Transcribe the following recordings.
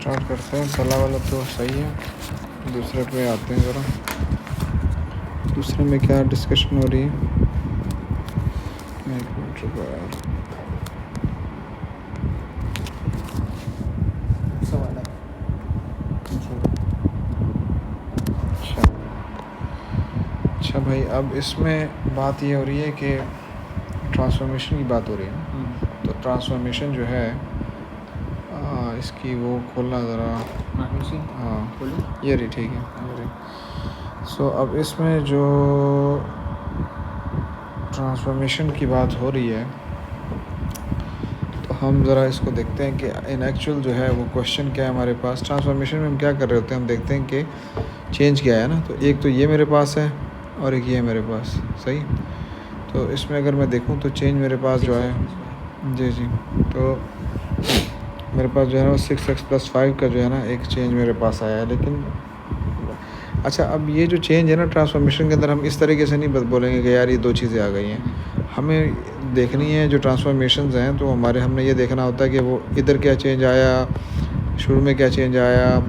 Start करते हैं। पहला वाला तो सही है, दूसरे पे आते हैं ज़रा। दूसरे में क्या डिस्कशन हो रही है? एक मिनट रुको यार। अच्छा भाई, अब इसमें बात ये हो रही है कि ट्रांसफॉर्मेशन की बात हो रही है। तो ट्रांसफॉर्मेशन जो है इसकी वो खोलना ज़रा। हाँ ये रही, ठीक है। सो अब इसमें जो ट्रांसफॉर्मेशन की बात हो रही है तो हम ज़रा इसको देखते हैं कि इन एक्चुअल जो है वो क्वेश्चन क्या है हमारे पास। ट्रांसफॉर्मेशन में हम क्या कर रहे होते हैं, हम देखते हैं कि चेंज क्या है ना। तो एक तो ये मेरे पास है और एक ये मेरे पास, सही। तो इसमें अगर मैं देखूं तो चेंज मेरे पास जो है, जी, तो मेरे पास जो है ना 6x+5 का जो है ना एक चेंज मेरे पास आया है। लेकिन अच्छा, अब ये जो चेंज है ना ट्रांसफॉर्मेशन के अंदर, हम इस तरीके से नहीं बोलेंगे कि यार ये दो चीज़ें आ गई हैं। हमें देखनी है जो ट्रांसफॉर्मेशंस हैं, तो हमने ये देखना होता है कि वो इधर क्या चेंज आया, शुरू में क्या चेंज आया,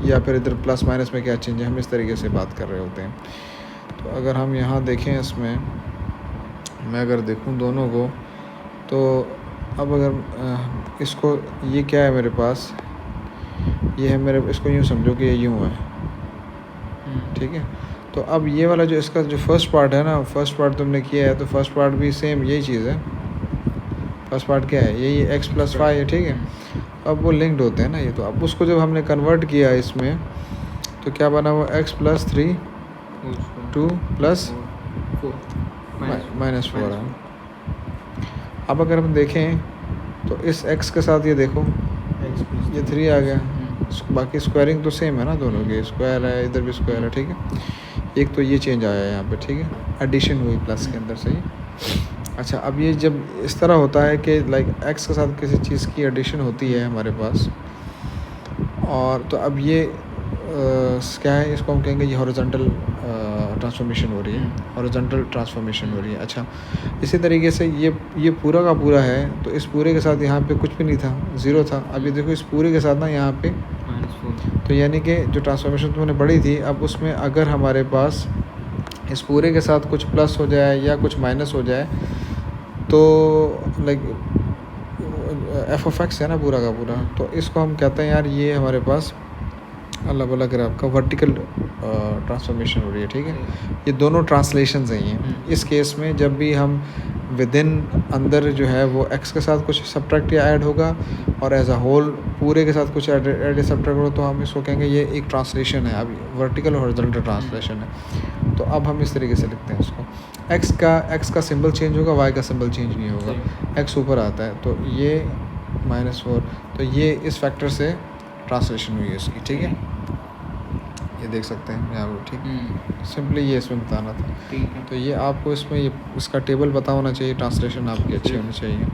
या फिर इधर प्लस माइनस में क्या चेंज है। हम इस तरीके से बात कर रहे होते हैं। तो अगर हम यहाँ देखें, इसमें मैं अगर देखूँ दोनों को, तो अब अगर इसको, ये क्या है मेरे पास, ये है मेरे, इसको यूँ समझो कि ये यूँ है, ठीक है। तो अब ये वाला जो इसका जो फर्स्ट पार्ट है ना, फर्स्ट पार्ट तुमने किया है, तो फर्स्ट पार्ट भी सेम यही चीज़ है। फर्स्ट पार्ट क्या है, यही x+5 है, ठीक है। अब वो लिंक्ड होते हैं ना ये। तो अब उसको जब हमने कन्वर्ट किया इसमें, तो क्या बना वो x+3 2 + -4 है। अब अगर हम देखें तो इस x के साथ ये देखो, ये 3 आ गया। बाकी स्क्वायरिंग तो सेम है ना दोनों की, स्क्वायर है, इधर भी स्क्वायर है, ठीक है। एक तो ये चेंज आया है यहाँ पे, ठीक है, एडिशन हुई प्लस के अंदर, सही। अच्छा, अब ये जब इस तरह होता है कि लाइक x के साथ किसी चीज़ की एडिशन होती है हमारे पास, और तो अब ये क्या है, इसको हम कहेंगे ये हॉरिजॉन्टल ट्रांसफॉर्मेशन हो रही है, हॉरिजॉन्टल ट्रांसफॉर्मेशन हो रही है। अच्छा, इसी तरीके से ये पूरा का पूरा है, तो इस पूरे के साथ यहाँ पे कुछ भी नहीं था, ज़ीरो था। अब ये देखो इस पूरे के साथ ना यहाँ पे -4, तो यानी कि जो ट्रांसफॉर्मेशन तुमने पढ़ी थी, अब उसमें अगर हमारे पास इस पूरे के साथ कुछ प्लस हो जाए या कुछ माइनस हो जाए, तो लाइक f(x) है ना पूरा का पूरा, तो इसको हम कहते हैं यार ये हमारे पास अल्लाह भला करे आपका वर्टिकल ट्रांसफॉर्मेशन हो रही है, ठीक है। ये दोनों ट्रांसलेशंस हैं ये। इस केस में जब भी हम विदिन अंदर जो है वो x के साथ कुछ सब्ट्रैक्ट या ऐड होगा, और एज अ होल पूरे के साथ कुछ ऐड सब्ट्रैक्ट होगा, तो हम इसको कहेंगे ये एक ट्रांसलेशन है। अभी वर्टिकल और हॉरिजॉन्टल ट्रांसलेशन है। तो अब हम इस तरीके से लिखते हैं इसको, x का सिंबल चेंज होगा, y का सिंबल चेंज नहीं होगा, x ऊपर आता है, तो ये -4, तो ये इस फैक्टर से ट्रांसलेशन हुई है इसकी, ठीक है। ये देख सकते हैं यहाँ पर, ठीक। सिंपली ये इसमें बताना था, ठीक है। तो ये आपको इसमें ये इसका टेबल पता होना चाहिए, ट्रांसलेशन आपकी अच्छी होनी चाहिए,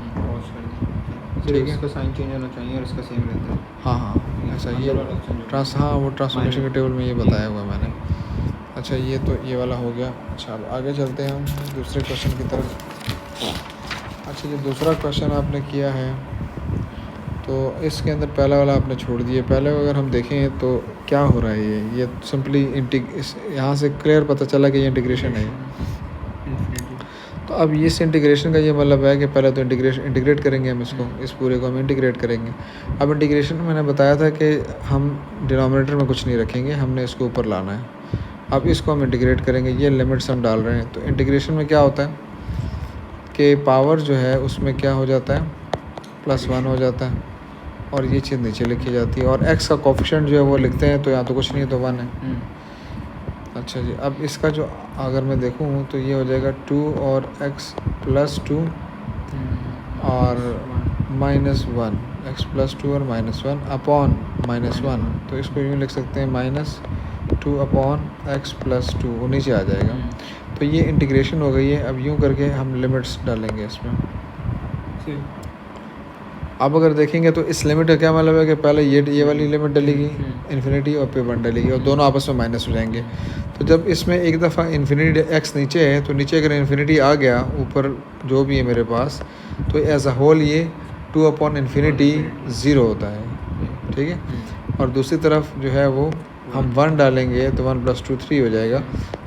ठीक है। इसका साइन चेंज होना चाहिए और इसका सेम रहता है। हाँ ऐसा ये हाँ वो ट्रांसफॉर्मेशन के टेबल में ये बताया हुआ मैंने। अच्छा, ये तो ये वाला हो गया। अच्छा, अब आगे चलते हैं हम दूसरे क्वेश्चन की तरफ। अच्छा, ये दूसरा क्वेश्चन आपने किया है, तो इसके अंदर पहला वाला आपने छोड़ दिया। पहले अगर हम देखें तो क्या हो रहा है, ये सिंपली यहाँ से क्लियर पता चला कि ये इंटीग्रेशन है। तो अब इस इंटीग्रेशन का ये मतलब है कि पहले तो इंटीग्रेट करेंगे हम इसको, इस पूरे को हम इंटीग्रेट करेंगे। अब इंटीग्रेशन में मैंने बताया था कि हम डिनोमिनेटर में कुछ नहीं रखेंगे, हमने इसको ऊपर लाना है। अब इसको हम इंटीग्रेट करेंगे, ये लिमिट्स हम डाल रहे हैं। तो इंटीग्रेशन में क्या होता है कि पावर जो है उसमें क्या हो जाता है, +1 हो जाता है, और ये चीज़ नीचे लिखी जाती है, और x का कोफिशिएंट जो है वो लिखते हैं, तो यहाँ तो कुछ नहीं है, तो 1 है। अच्छा जी, अब इसका जो अगर मैं देखूँ तो ये हो जाएगा 2 और x+2 और -1, x+2 और -1 अपॉन -1, तो इसको यूँ लिख सकते हैं -2 अपॉन x+2, वो नीचे आ जाएगा। तो ये इंटीग्रेशन हो गई है। अब यूँ करके हम लिमिट्स डालेंगे इसमें। अब अगर देखेंगे तो इस लिमिट का क्या मतलब है कि पहले ये वाली लिमिट डलेगी इन्फिनिटी, और पे 1 डलेगी, और दोनों आपस में माइनस हो जाएंगे। तो जब इसमें एक दफ़ा इन्फिनिटी x नीचे है, तो नीचे अगर इन्फिनिटी आ गया, ऊपर जो भी है मेरे पास, तो एज अ होल ये 2/∞ 0 होता है, ठीक है। और दूसरी तरफ जो है वो हम 1 डालेंगे तो 1 + 2 3 हो जाएगा,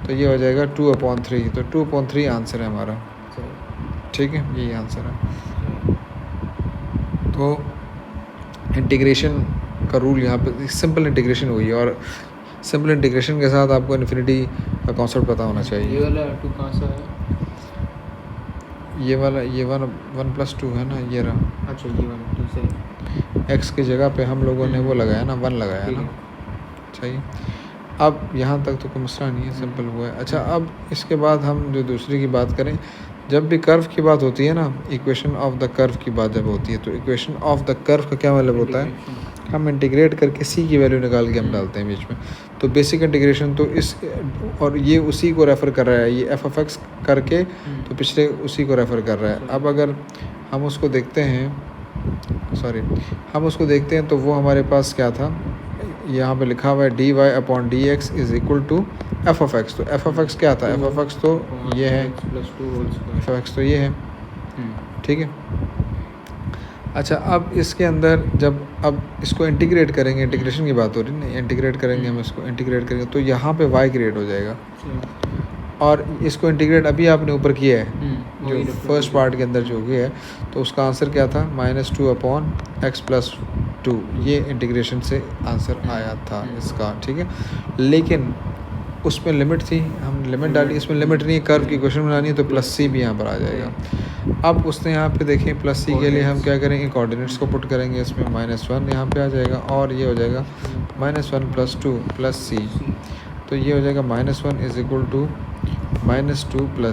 तो ये हो जाएगा 2/3, तो 2/3 आंसर है हमारा, ठीक है, यही आंसर है। तो इंटीग्रेशन का रूल यहाँ पे सिंपल इंटीग्रेशन हुई है, और सिंपल इंटीग्रेशन के साथ आपको इन्फिनिटी का कॉन्सेप्ट पता होना चाहिए। ये वाला 2 कहाँ सा है? ये वाला, ये 1 + 2 है ना, ये रहा। अच्छा, ये वाला 2 सही। x की जगह पे हम लोगों ने वो लगाया ना, 1 लगाया ठीक ना, है। चाहिए। अब यहाँ तक तो कोई मसला नहीं है, सिंपल हुआ है। अच्छा, अब इसके बाद हम जो दूसरी की बात करें, जब भी कर्व की बात होती है ना, इक्वेशन ऑफ द कर्व की बात जब होती है, तो इक्वेशन ऑफ द कर्व का क्या मतलब होता है, हम इंटीग्रेट करके c की वैल्यू निकाल के हम डालते हैं बीच में। तो बेसिक इंटीग्रेशन तो इस, और ये उसी को रेफ़र कर रहा है, ये f(x) करके तो पिछले उसी को रेफ़र कर रहा है। अब अगर हम उसको देखते हैं, हम उसको देखते हैं तो वो हमारे पास क्या था, यहाँ पे लिखा हुआ है dy/dx = f(x). तो f(x) क्या था, f(x) तो ये है, f(x) तो ये है, ठीक है। अच्छा, अब इसके अंदर जब अब इसको इंटीग्रेट करेंगे, इंटीग्रेशन की बात हो रही है ना, इंटीग्रेट करेंगे हम इसको, इंटीग्रेट करेंगे तो यहाँ पे y क्रिएट हो जाएगा, और इसको इंटीग्रेट अभी आपने ऊपर किया है जो फर्स्ट पार्ट के अंदर जो गया है, तो उसका आंसर क्या था, -2/x + 2, ये इंटीग्रेशन से आंसर आया था इसका, ठीक है। लेकिन उसमें लिमिट थी, हम लिमिट डाली, इसमें लिमिट नहीं है, कर्व की इक्वेशन बनानी है तो +c भी यहाँ पर आ जाएगा। अब उसने यहाँ पे देखें +c के लिए हम क्या करेंगे, कोऑर्डिनेट्स को पुट करेंगे, इसमें -1 यहाँ पे आ जाएगा, और ये हो जाएगा -1 + 2 + c, तो ये हो जाएगा -1 = -2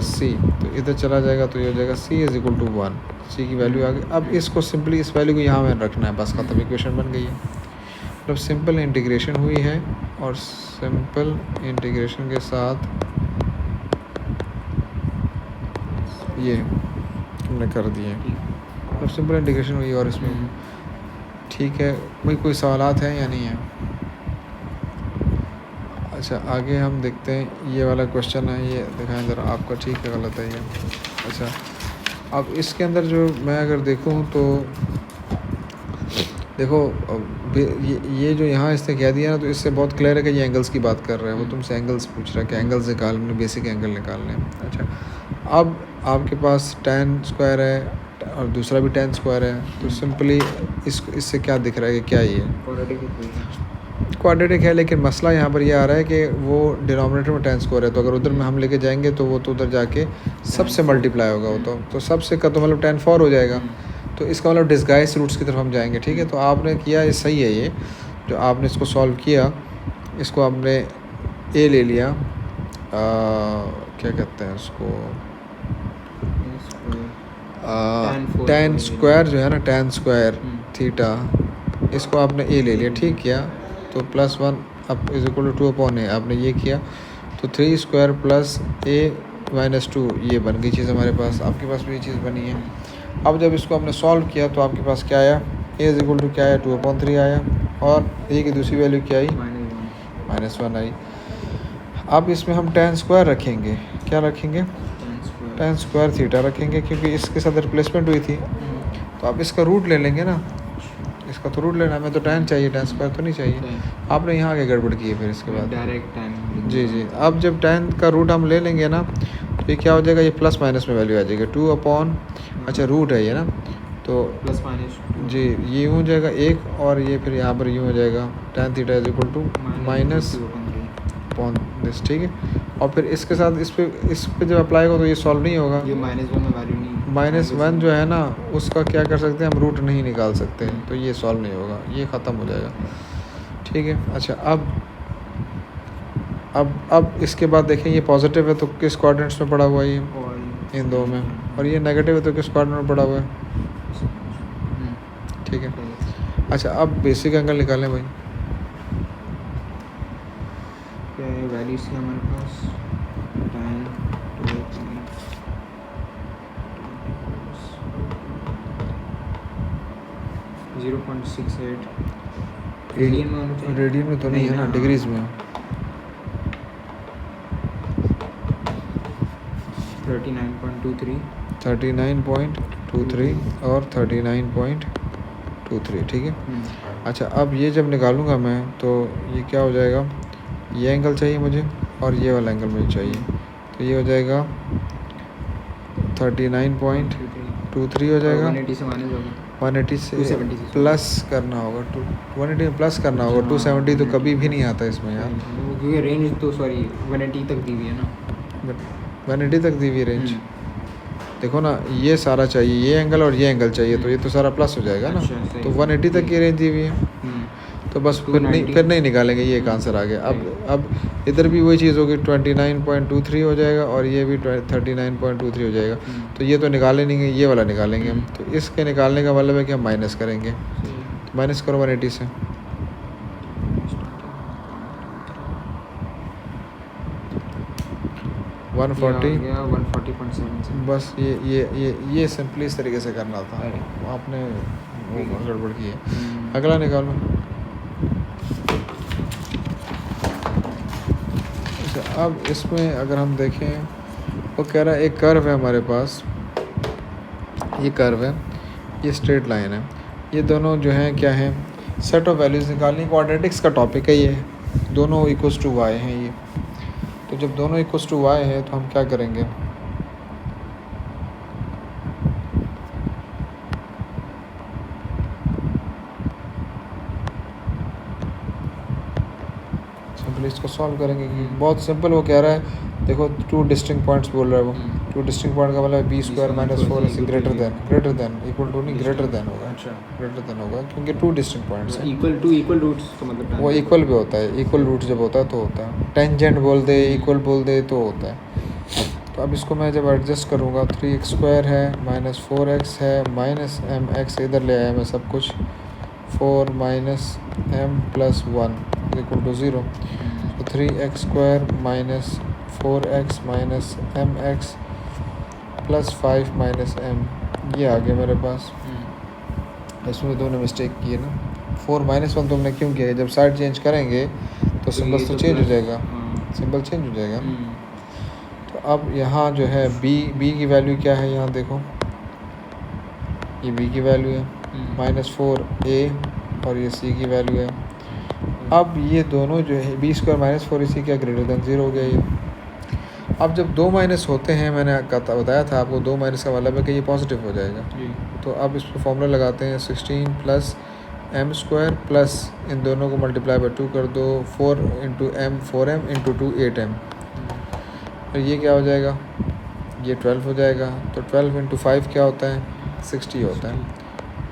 + c, तो इधर चला जाएगा तो ये हो जाएगा c = 1, c की वैल्यू आ गई। अब इसको सिंपली इस वैल्यू को यहाँ में रखना है, बस ख़त्म, इक्वेशन बन गई है। मतलब सिंपल इंटीग्रेशन हुई है, और सिंपल इंटीग्रेशन के साथ ये हमने कर दिए, मतलब सिंपल इंटीग्रेशन हुई और इसमें, ठीक है। भाई कोई सवालात हैं या नहीं है? अच्छा, आगे हम देखते हैं, ये वाला क्वेश्चन है, ये दिखाएं ज़रा आपका, ठीक है गलत है ये। अच्छा, अब इसके अंदर जो मैं अगर देखूँ तो देखो, ये जो यहाँ इसने कह दिया ना, तो इससे बहुत क्लियर है कि ये एंगल्स की बात कर रहा है, वो तुमसे एंगल्स पूछ रहा है कि एंगल्स निकालने, बेसिक एंगल निकालने हैं। अच्छा, अब आपके पास tan² है और दूसरा भी tan² है, तो सिंपली इससे क्या दिख रहा है कि क्या ये क्वाड्रेटिक है, लेकिन मसला यहाँ पर ये आ रहा है कि वो डिनोमिनेटर में tan² है, तो अगर उधर में हम लेके जाएंगे तो वो तो उधर जाके सबसे मल्टीप्लाई होगा, वो तो सबसे का तो मतलब tan4 हो जाएगा, तो इसका मतलब डिस्गाइज रूट्स की तरफ हम जाएंगे, ठीक है। तो आपने किया, ये सही है, ये जो आपने इसको सॉल्व किया, इसको आपने a ले लिया, क्या कहते हैं उसको, tan² जो है ना, tan² थीटा, इसको आपने a ले लिया, ठीक किया, तो +1 अब = 2/a आपने ये किया, तो 3² + a - 2, ये बन गई चीज़ हमारे पास, आपके पास भी ये चीज़ बनी है। अब जब इसको हमने सॉल्व किया तो आपके पास क्या आया, a = क्या आया, 2/3 आया, और a की दूसरी वैल्यू क्या आई, -1 आई। अब इसमें हम tan² रखेंगे, क्या रखेंगे, tan² थीटा रखेंगे, क्योंकि इसके साथ रिप्लेसमेंट हुई थी, तो अब इसका रूट ले लेंगे ना, इसका तो रूट लेना, हमें तो tan चाहिए, tan² तो नहीं चाहिए। आपने यहाँ आगे गड़बड़ की है, फिर इसके बाद डायरेक्ट tan, जी, अब जब tan का रूट हम ले लेंगे ना, तो ये क्या हो जाएगा, ये प्लस माइनस में वैल्यू आ जाएगी, 2/, अच्छा रूट है ये ना, तो +- जी ये हो जाएगा 1, और ये फिर यहाँ पर यूँ हो जाएगा tan θ -(-) ठीक है। और फिर इसके साथ इस पे जब अप्लाई हो तो ये सॉल्व नहीं होगा, ये -1 में वैल्यू नहीं, -1 जो है ना, उसका क्या कर सकते हैं हम, रूट नहीं निकाल सकते हैं, तो ये सॉल्व नहीं होगा, ये ख़त्म हो जाएगा, ठीक है। अच्छा, अब इसके बाद देखें, ये पॉजिटिव है तो किस कोऑर्डिनेट्स में पड़ा हुआ है, ये इन दो में, और ये नेगेटिव है तो किस कोऑर्डिनेट में पड़ा हुआ है, ठीक है। अच्छा, अब बेसिक एंगल निकालें भाई, क्या है वैल्यूज है हमारे पास, tan 0.68 रेडियन में होना चाहिए, रेडियन में तो नहीं है ना, डिग्रीज में, 39.23 39.23 और 39. 2 3 ठीक है। अच्छा अब ये जब निकालूंगा मैं तो ये क्या हो जाएगा, ये एंगल चाहिए मुझे और ये वाला एंगल मुझे चाहिए, तो ये हो जाएगा 39.23 हो जाएगा। 180 से माइनस होगा, 180 से 270 से प्लस करना होगा, 180 में प्लस करना होगा, 270 तो कभी भी नहीं आता इसमें यार। वो क्योंकि रेंज तो सॉरी 180 तक दी हुई है ना, 180 तक दी हुई रेंज। देखो ना ये सारा चाहिए, ये एंगल और ये एंगल चाहिए, तो ये तो सारा प्लस हो जाएगा ना। अच्छा, सही। तो 180 तक की रेंज दी हुई है, तो बस फिर नहीं निकालेंगे, ये एक आंसर आ गया। अब इधर भी वही चीज़ होगी, 29.23 हो जाएगा और ये भी 39.23 हो जाएगा। तो ये तो निकाले नहीं, ये वाला निकालेंगे हम। तो इसके निकालने का मतलब है कि हम माइनस करेंगे, तो माइनस करो 180 से। 140 बस ये सिंपली इस तरीके से करना था, आपने वो गड़बड़ की है। अगला निकालो। अच्छा अब इसमें अगर हम देखें वो कह रहा है एक कर्व है हमारे पास, ये कर्व है, ये स्ट्रेट लाइन है, ये दोनों जो हैं क्या है, सेट ऑफ वैल्यूज़ निकालनी, क्वाड्रेटिक्स का टॉपिक है ये, दोनों इक्वल्स टू वाई हैं ये। तो जब दोनों इक्वल्स टू वाई है तो हम क्या करेंगे, सिंपली इसको सॉल्व करेंगे कि बहुत सिंपल वो कह रहा है। देखो 2 डिस्टिंक्ट पॉइंट्स बोल रहा है वो, 2 डिस्टिंक्ट पॉइंट का मतलब b square minus 4 is greater than equal to नहीं ग्रेटर देन होगा। अच्छा, ग्रेटर देन होगा क्योंकि 2 डिस्टिंक्ट पॉइंट्स हैं, इक्वल रूट्स का मतलब वो इक्वल भी होता है, इक्वल रूट जब होता है तो होता है, टेंजेंट बोल दे इक्वल बोल दे तो होता है। तो अब इसको मैं जब एडजस्ट करूँगा, 3x² है माइनस 4x है माइनस mx, इधर ले आया मैं सब कुछ, 4 minus m plus 1 equal to 0। तो 3x² minus 4x minus mx plus 5 minus m, ये आ गया मेरे पास। इसमें तुमने मिस्टेक की है ना, 4 माइनस 1 तुमने क्यों किया है, जब साइड चेंज करेंगे तो सिंबल तो चेंज हो जाएगा, सिंबल चेंज हो जाएगा। तो अब यहाँ जो है b की वैल्यू क्या है, यहाँ देखो ये b की वैल्यू है -4a और ये c की वैल्यू है। अब ये दोनों जो है b स्क्वायर माइनस 4ac क्या ग्रेटर देन 0 हो गया ये। अब जब 2 माइनस होते हैं, मैंने बताया था आपको 2 माइनस का मतलब है कि ये पॉजिटिव हो जाएगा। तो अब इस पर फॉर्मूला लगाते हैं, 16 प्लस m स्क्वायर प्लस इन दोनों को मल्टीप्लाई बाई 2 कर दो, 4 into m 4m into 2 8m, तो ये क्या हो जाएगा, ये 12 हो जाएगा। तो 12 इंटू 5 क्या होता है, 60 होता है,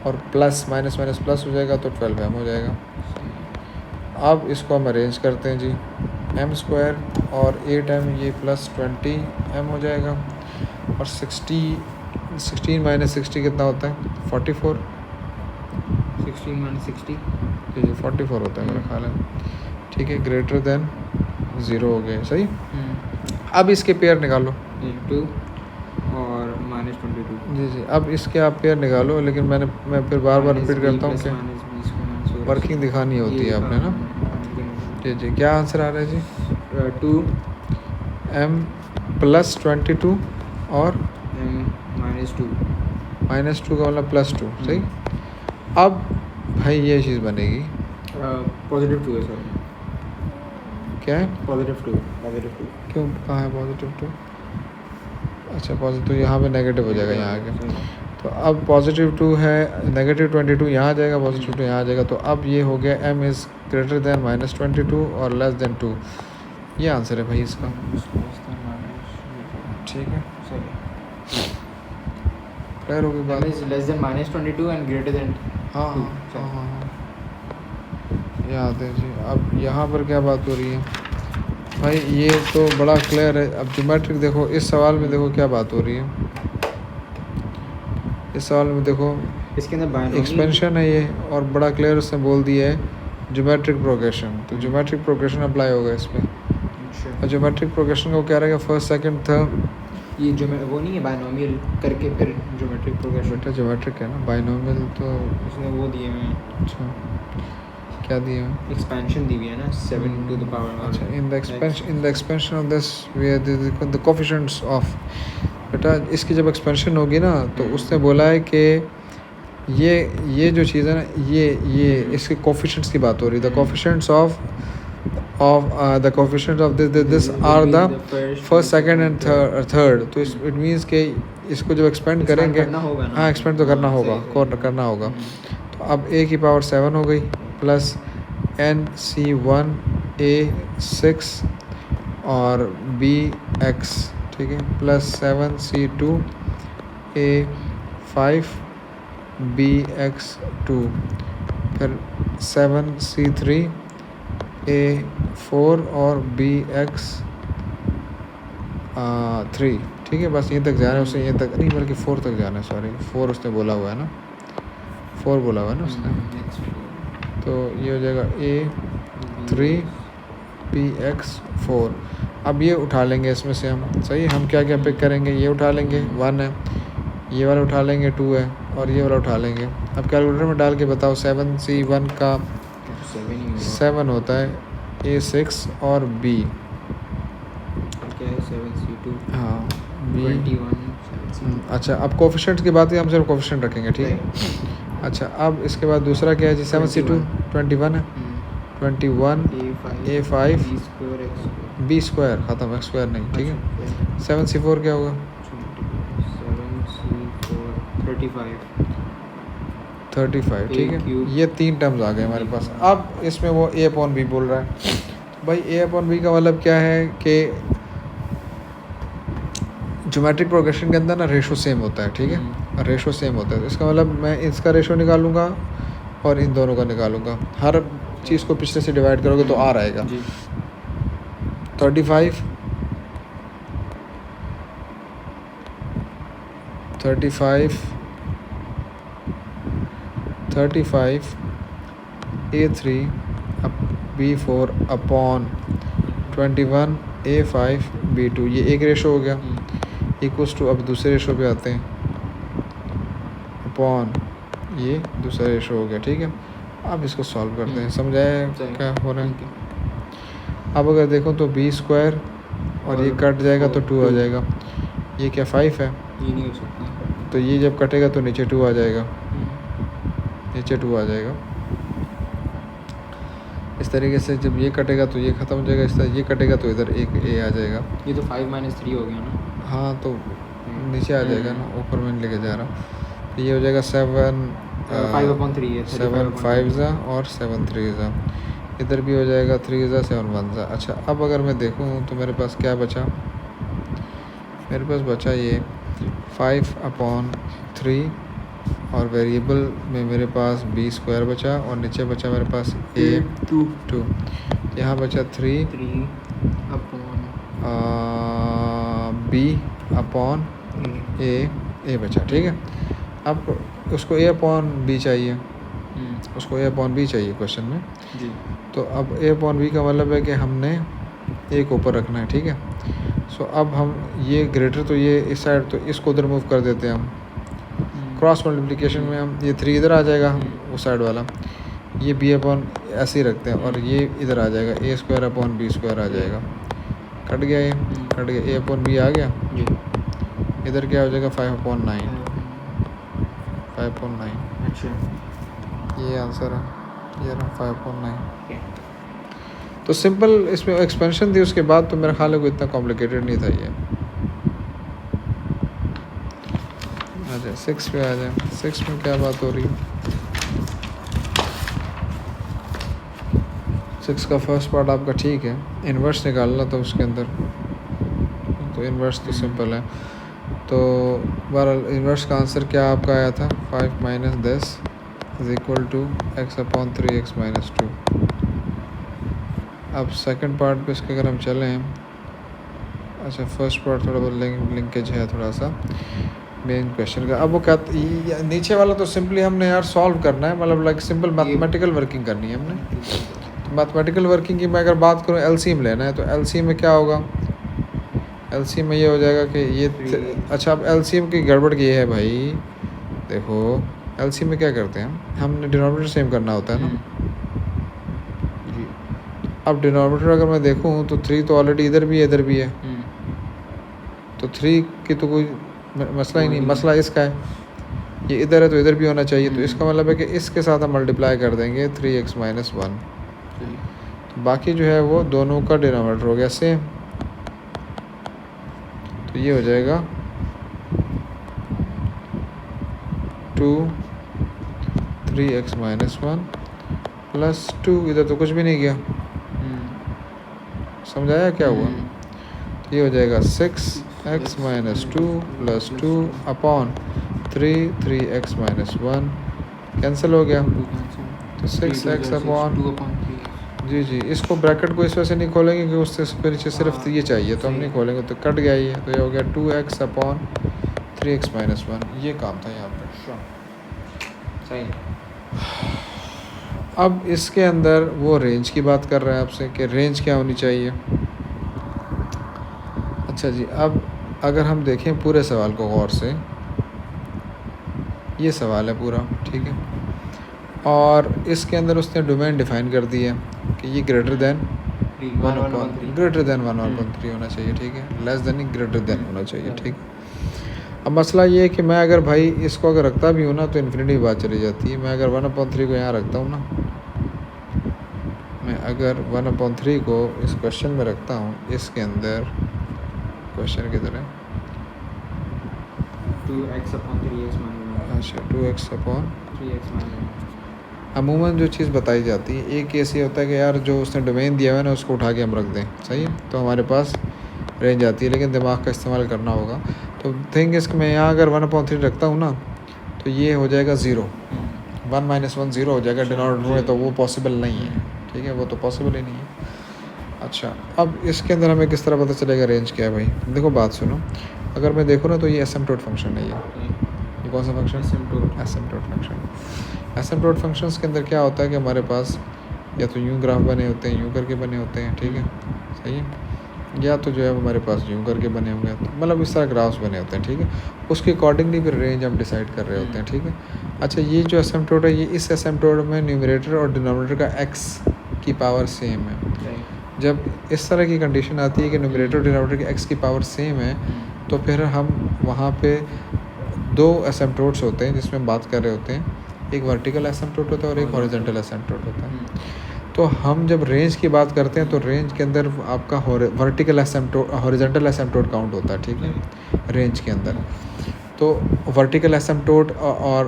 और प्लस माइनस माइनस प्लस हो जाएगा तो 12m हो जाएगा। अब इसको हम अरेंज करते हैं जी, m स्क्वायर और 8m ये प्लस 20m हो जाएगा, और 16 माइनस 60 कितना होता है, 44। 16 माइनस 60 जी 44 होता है मेरा ख्याल है, ठीक है, ग्रेटर देन 0 हो गए, सही। अब इसके पेयर निकालो, 2 और माइनस 22। जी अब इसके आप पेयर निकालो, लेकिन मैं फिर बार बार रिपीट करता हूँ कि वर्किंग दिखानी होती है आपने ना। जी क्या आंसर आ रहा है जी, 2m प्लस 22 और m -2 का मतलब +2, सही। अब भाई ये चीज़ बनेगी, पॉजिटिव 2 है सर, क्या है पॉजिटिव 2 क्यों, कहाँ है +2? अच्छा पॉजिटिव यहाँ पे नेगेटिव हो जाएगा यहाँ आके। तो अब +2 है, -22 यहाँ आ जाएगा, +2 यहाँ आ जाएगा। तो अब ये हो गया m इज़ ग्रेटर देन -22 और लेस देन 2, ये आंसर है भाई इसका, ठीक है। क्लियर होगी बात, less than -22 and greater than. हाँ याद है जी। अब यहाँ पर क्या बात हो रही है भाई, ये तो बड़ा क्लियर है। अब ज्योमेट्रिक देखो, इस सवाल में देखो क्या बात हो रही है, इस सवाल में देखो इसके अंदर एक्सपेंशन है ये, और बड़ा क्लियर उसने बोल दिया है ज्योमेट्रिक प्रोग्रेशन, तो ज्योमेट्रिक प्रोग्रेशन अप्लाई होगा इस पर। और ज्योमेट्रिक प्रोग्रेशन को क्या रहेगा, फर्स्ट सेकंड थर्ड, ये जो वो नहीं है बाइनोमियल करके फिर ज्योमेट्रिक प्रोग्रेशन, बेटा ज्योमेट्रिक है ना, बाइनोमियल तो उसने वो दिए हैं। अच्छा क्या दिए हैं, एक्सपेंशन दी हुई है ना, 7 to the power। अच्छा in the expansion of this we are the coefficients of, बेटा इसकी जब एक्सपेंशन होगी ना तो उसने बोला है कि ये जो चीज़ है ना, ये इसके कोफिशिएंट्स की बात हो रही है। The coefficients of this are the first, second and third. तो इट मीन्स के इसको जब एक्सपेंड करेंगे, हाँ एक्सपेंड तो करना होगा, करना होगा। तो अब a की पावर 7 हो गई प्लस NC1 A6 और BX, ठीक है, प्लस 7C2 A5 BX2, फिर 7C3 A4 और BX3, ठीक है। बस यहीं तक जाना है उसे, यहीं तक नहीं बल्कि 4 तक जाना है, सॉरी 4 उसने बोला हुआ है ना, 4 बोला हुआ है ना उसने। तो ये हो जाएगा A3 BX4। अब ये उठा लेंगे इसमें से हम, सही है। हम क्या क्या पिक करेंगे, ये उठा लेंगे 1 है, ये वाला उठा लेंगे 2 है, और ये वाला उठा लेंगे। अब कैलकुलेटर में डाल के बताओ 7C1 का 7 होता है A6 और B, क्या है 7C2, हाँ B 21। अच्छा, अब कोफिशिएंट्स की बात है, हम सिर्फ कोफिशिएंट रखेंगे, ठीक है। अच्छा, अब इसके बाद दूसरा क्या है जी, 7C2 21 है, 21 A5 B स्क्वायर, ख़त्म, X स्क्वायर नहीं, ठीक है। 7C4 क्या होगा, 35, ठीक है। ये 3 टर्म्स आ गए हमारे पास। अब इसमें वो A/B बोल रहा है। भाई A/B का मतलब क्या है कि ज्योमेट्रिक प्रोग्रेशन के अंदर ना रेशो सेम होता है, ठीक है, रेशो सेम होता है। तो इसका मतलब मैं इसका रेशो निकालूंगा और इन दोनों का निकालूंगा। हर चीज़ को पिछले से डिवाइड करोगे तो R आएगा। 35 A3 B4 upon 21 A5 B2, ये एक रेशो हो गया, इक्वल्स टू, अब दूसरे रेशो पे आते हैं, अपॉन ये दूसरा रेशो हो गया, ठीक है। अब इसको सॉल्व करते हैं, समझाए क्या हो रहा है। अब अगर देखो तो B स्क्वायर और ये कट जाएगा तो 2 आ जाएगा। ये क्या 5 है, ये नहीं हो सकता, तो ये जब कटेगा तो नीचे 2 आ जाएगा, नीचे 2 आ जाएगा। इस तरीके से जब ये कटेगा तो ये ख़त्म हो जाएगा, इस तरह ये कटेगा तो इधर एक A आ जाएगा। ये तो 5 - 3 हो गया ना, हाँ तो नीचे आ जाएगा ना, ऊपर में लेके जा रहा हूँ। तो ये हो जाएगा 7 5/3 है, 7 5 और 7 3 इधर भी हो जाएगा, 3 7 1। अच्छा, अब अगर मैं देखूँ तो मेरे पास क्या बचा, मेरे पास बचा ये 5/3 और वेरिएबल में मेरे पास B स्क्वायर बचा, और नीचे बचा मेरे पास A2, यहाँ बचा 3 B अपॉन A बचा, ठीक है। अब उसको A/B चाहिए, उसको A/B चाहिए क्वेश्चन में जी। तो अब A/B का मतलब है कि हमने A को ऊपर रखना है, ठीक है। सो अब हम ये ग्रेटर, तो ये इस साइड, तो इसको उधर मूव कर देते हैं हम। क्रॉस मल्टीप्लिकेशन में हम ये 3 इधर आ जाएगा, उस साइड वाला, ये B/, ऐसे ही रखते हैं, और ये इधर आ जाएगा, A square upon B square आ जाएगा। कट गया, ये कट गया, A/B आ गया जी। इधर क्या हो जाएगा 5/9, 5/9। अच्छा, ये आंसर है, ये रहा 5/9। तो सिंपल इसमें एक्सपेंशन थी, उसके बाद तो मेरा ख्याल है कोई इतना कॉम्प्लिकेटेड नहीं था ये। आ जाए 6 पे, आ जाए 6 में क्या बात हो रही है। 6 का फर्स्ट पार्ट आपका ठीक है, इन्वर्स निकालना था उसके अंदर, तो इन्वर्स तो सिंपल है। तो बहरहाल इन्वर्स का आंसर क्या आपका आया था, 5 - 10 = x/3x - 2। अब सेकंड पार्ट पे इसके अगर हम चलें, अच्छा फर्स्ट पार्ट थोड़ा बहुत लिंकेज है थोड़ा सा मेन क्वेश्चन का। अब वो क्या, नीचे वाला तो सिंपली हमने यार सॉल्व करना है, मतलब लाइक सिंपल मैथमेटिकल वर्किंग करनी है हमने। तो मैथमेटिकल वर्किंग की मैं अगर बात करूँ, LCM लेना है, तो LCM में क्या होगा, LCM में ये हो जाएगा कि ये अच्छा, अब LCM की गड़बड़ ये है भाई, देखो LCM में क्या करते हैं, हमने डिनोमिनेटर सेम करना होता है ना। अब डिनोमिनेटर अगर मैं देखूँ तो 3 तो ऑलरेडी इधर भी है, इधर भी है, तो 3 की तो कोई मसला ही नहीं, मसला इसका है। ये इधर है तो इधर भी होना चाहिए, तो इसका हम्म। मतलब है कि इसके साथ हम मल्टीप्लाई कर देंगे 3x माइनस 1। सही। तो बाकी जो है वो दोनों का डिनोमिनेटर हो गया सेम, तो ये हो जाएगा 2 3x माइनस 1 प्लस 2, इधर तो कुछ भी नहीं गया, समझाया क्या हुआ? तो ये हो जाएगा 6x minus 2 plus 2 upon 3x minus 1 cancel हो गया, तो 6x अपॉन, जी जी, इसको ब्रैकेट को इस वजह से नहीं खोलेंगे कि उससे उसके नीचे सिर्फ ये चाहिए, तो हम नहीं खोलेंगे, तो कट गया ये, तो ये हो गया 2x अपॉन 3x माइनस 1। ये काम था यहाँ पे। सही। अब इसके अंदर वो रेंज की बात कर रहा है आपसे कि रेंज क्या होनी चाहिए। अच्छा जी, अब अगर हम देखें पूरे सवाल को गौर से, ये सवाल है पूरा, ठीक है, और इसके अंदर उसने डोमेन डिफाइन कर दी है कि ये ग्रेटर देन 1/3 होना चाहिए, ठीक है, लेस देन ग्रेटर देन होना चाहिए, ठीक है। अब मसला ये है कि मैं अगर भाई इसको अगर रखता भी हूँ ना तो इन्फिनिटी बात चली जाती है। मैं अगर 1/3 को यहाँ रखता हूँ ना, मैं अगर 1/3 को इस क्वेश्चन में रखता हूँ, इसके अंदर क्वेश्चन की तरह 2x अपॉन 3x माइनस अच्छा 2x अपॉन 3x माइनस, अमूमन जो चीज़ बताई जाती है, एक केस ये होता है कि यार जो उसने डोमेन दिया हुआ है ना उसको उठा के हम रख दें, सही है, तो हमारे पास रेंज आती है, लेकिन दिमाग का इस्तेमाल करना होगा। तो थिंग इसके मैं यहाँ अगर 1/3 रखता हूँ ना तो ये हो जाएगा 0, 1 माइनस 1 0 हो जाएगा डिनोमिनेटर में, तो वो पॉसिबल नहीं है, ठीक है, वो तो पॉसिबल ही नहीं है। अच्छा, अब इसके अंदर हमें किस तरह पता चलेगा रेंज क्या है भाई? देखो बात सुनो, अगर मैं देखूँ ना तो ये एसिम्पटोट फंक्शन है, ये कौन सा फंक्शन? एसिम्पटोट फंक्शन। एसिम्पटोट फंक्शंस के अंदर क्या होता है कि हमारे पास या तो यूँ ग्राफ बने होते हैं, यूँ करके बने होते हैं, ठीक है, सही है, या तो जो है हमारे पास यूँ करके बने होंगे, तो मतलब इस तरह ग्राफ्स बने होते हैं, ठीक है, उसके अकॉर्डिंगली फिर रेंज हम डिसाइड कर रहे होते हैं, ठीक है। अच्छा, ये जो एसिम्पटोट है, ये इस एसिम्पटोट में न्यूमरेटर और डिनोमिनेटर का x की पावर सेम है। जब इस तरह की कंडीशन आती है कि न्यूमरेटर और डिनोमिनेटर की x की पावर सेम है, तो फिर हम वहाँ पे दो एसिम्पटोट्स होते हैं जिसमें हम बात कर रहे होते हैं, एक वर्टिकल एसिम्पटोट होता है और एक हॉरिजॉन्टल एसिम्पटोट होता है। तो हम जब रेंज की बात करते हैं तो रेंज के अंदर आपका वर्टिकल एसिम्पटोट, हॉरिजॉन्टल एसिम्पटोट काउंट होता है, ठीक है, रेंज के अंदर। तो वर्टिकल एसिम्पटोट और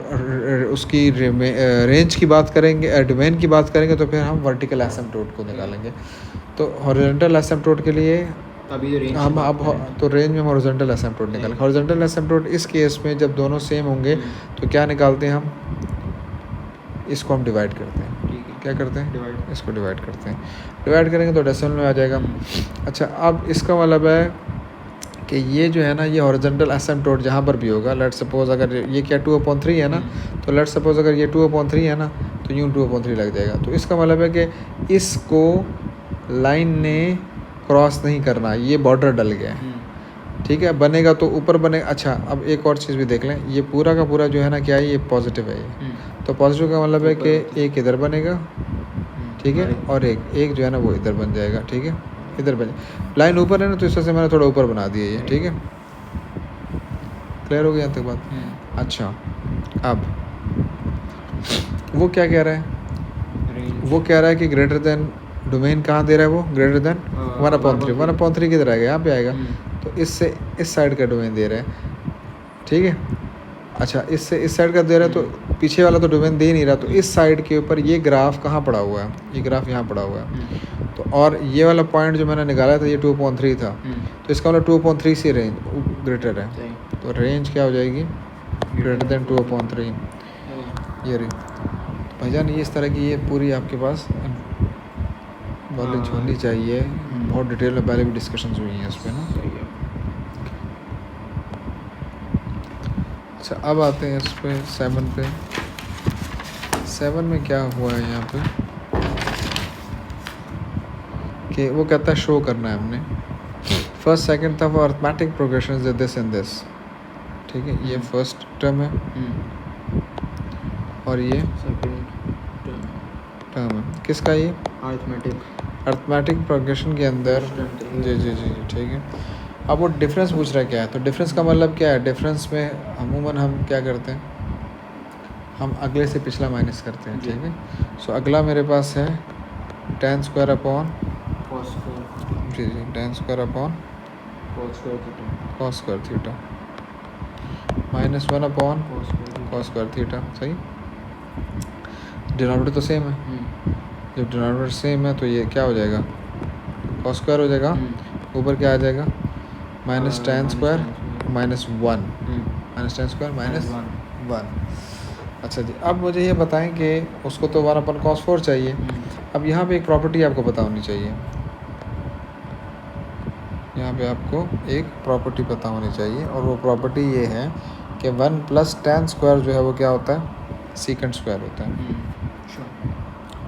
उसकी रेंज की बात करेंगे, डोमेन की बात करेंगे, तो फिर हम वर्टिकल एसिम्पटोट को निकालेंगे। तो हॉरिजॉन्टल एसिम्पटोट के लिए अभी तो रेंज हम अब तो रेंज में हॉरिजॉन्टल एसिम्पटोट निकालेंगे। हॉरिजॉन्टल एसिम्पटोट इस केस में जब दोनों सेम होंगे तो क्या निकालते हैं हम? इसको हम डिवाइड करते हैं, क्या करते हैं? इसको डिवाइड करते हैं। डिवाइड करेंगे तो डेसिमल में आ जाएगा। अच्छा, अब इसका मतलब है कि ये जो है ना, ये हॉरिजॉन्टल एसिम्पटोट जहाँ पर भी होगा, लेट सपोज अगर ये क्या 2/3 है ना, तो लेट सपोज अगर ये 2/3 है ना, तो यूँ 2/3 लग जाएगा। तो इसका मतलब है कि इसको लाइन ने क्रॉस नहीं करना, ये बॉर्डर डल गया है, ठीक है, बनेगा तो ऊपर बनेगा। अच्छा, अब एक और चीज़ भी देख लें, ये पूरा का पूरा जो है ना क्या है, ये पॉजिटिव है ये, तो पॉजिटिव का मतलब है कि एक इधर बनेगा, ठीक है, और एक जो है ना वो इधर बन जाएगा, ठीक है, इधर बन, लाइन ऊपर है ना तो इस वजह से मैंने थोड़ा ऊपर बना दिया ये, ठीक है, क्लियर हो गया यहाँ तक बात? अच्छा, अब वो क्या कह रहा है? वो कह रहा है कि ग्रेटर देन, डोमेन कहाँ दे रहा है वो? ग्रेटर देन 1/3, 1/3 किधर आएगा? यहाँ पे आएगा, तो इससे इस साइड का डोमेन दे रहा है, ठीक है। अच्छा, इससे इस साइड का दे रहा है, तो पीछे वाला तो डोमेन दे नहीं रहा, तो इस साइड के ऊपर ये ग्राफ कहाँ पड़ा हुआ है? ये ग्राफ यहाँ पड़ा हुआ है, तो और ये वाला पॉइंट जो मैंने निकाला था ये 2/3 था, तो इसका मतलब 2/3 से रेंज ग्रेटर है, तो रेंज क्या हो जाएगी? ग्रेटर देन 2/3, ये रही। भाईजान, ये इस तरह की ये पूरी आपके पास नॉलेज होनी चाहिए, बहुत डिटेल में पहले भी डिस्कशंस हुई हैं इस पर ना। अच्छा, अब आते हैं इस पे 7 पे। 7 में क्या हुआ है यहाँ पे कि वो कहता है शो करना है हमने, फर्स्ट सेकंड था वो arithmetic progression this and this, ठीक है, ये फर्स्ट टर्म है और ये टर्म है किसका? ये अर्थमेटिक प्रोग्रेशन के अंदर, जी जी जी जी, ठीक है। अब वो डिफरेंस पूछ रहा है क्या है, तो डिफरेंस का मतलब क्या है? डिफरेंस में अमूमन हम क्या करते हैं, हम अगले से पिछला माइनस करते हैं, जी। ठीक है। सो अगला मेरे पास है tan square upon, cos square जी जी, tan square upon cos square theta cos square theta minus 1 अपॉन cos square cos square theta. सही, डिनोमिनेटर तो सेम है। जब डिनोमिनेटर सेम है तो ये क्या हो जाएगा, cos स्क्वायर हो जाएगा। ऊपर क्या आ जाएगा, minus tan square minus 1, minus tan square minus 1। अच्छा जी, अब मुझे ये बताएं कि उसको तो 1 अपन cos 4 चाहिए। अब यहाँ पे एक प्रॉपर्टी आपको पता होनी चाहिए, यहाँ पे आपको एक प्रॉपर्टी पता होनी चाहिए, और वो प्रॉपर्टी ये है कि 1 प्लस tan स्क्वायर जो है वो क्या होता है, सीकेंट स्क्वायर होता है।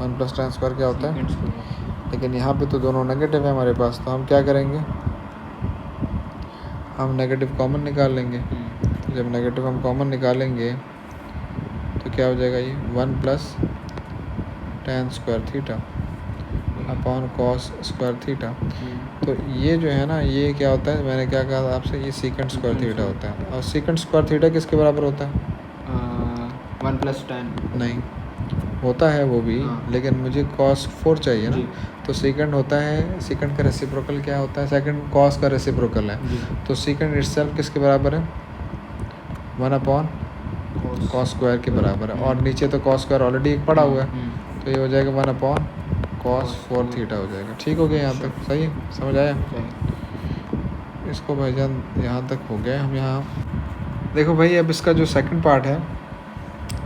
1 प्लस tan स्क्वायर क्या होता है, लेकिन यहाँ पे तो दोनों नेगेटिव है हमारे पास, तो हम क्या करेंगे, हम नेगेटिव कॉमन निकाल लेंगे। जब नेगेटिव हम कॉमन निकालेंगे तो क्या हो जाएगा, ये 1 plus tan square theta upon cos square theta. तो ये जो है ना, ये क्या होता है, मैंने क्या कहा आपसे, ये सीकेंट स्क्वायर थीटा होता है। और सीकेंट स्क्वायर थीटा किसके बराबर होता है, 1 प्लस tan नहीं होता है वो भी, हाँ। लेकिन मुझे cos 4 चाहिए ना। जी। तो सीकेंट होता है, सीकेंट का रेसिप्रोकल क्या होता है, सेकंड cos का रेसिप्रोकल है। जी। तो सीकेंट इटसेल्फ किसके बराबर है, 1 अपॉन cos स्क्वायर के बराबर है, और नीचे तो cos स्क्वायर ऑलरेडी एक पड़ा हुआ है, तो ये हो जाएगा 1 अपॉन cos 4 थीटा हो जाएगा। ठीक हो गया यहाँ तक, सही है, समझ आया। इसको भाईजान यहाँ तक हो गया। हम यहाँ देखो भाई, अब इसका जो सेकंड पार्ट है,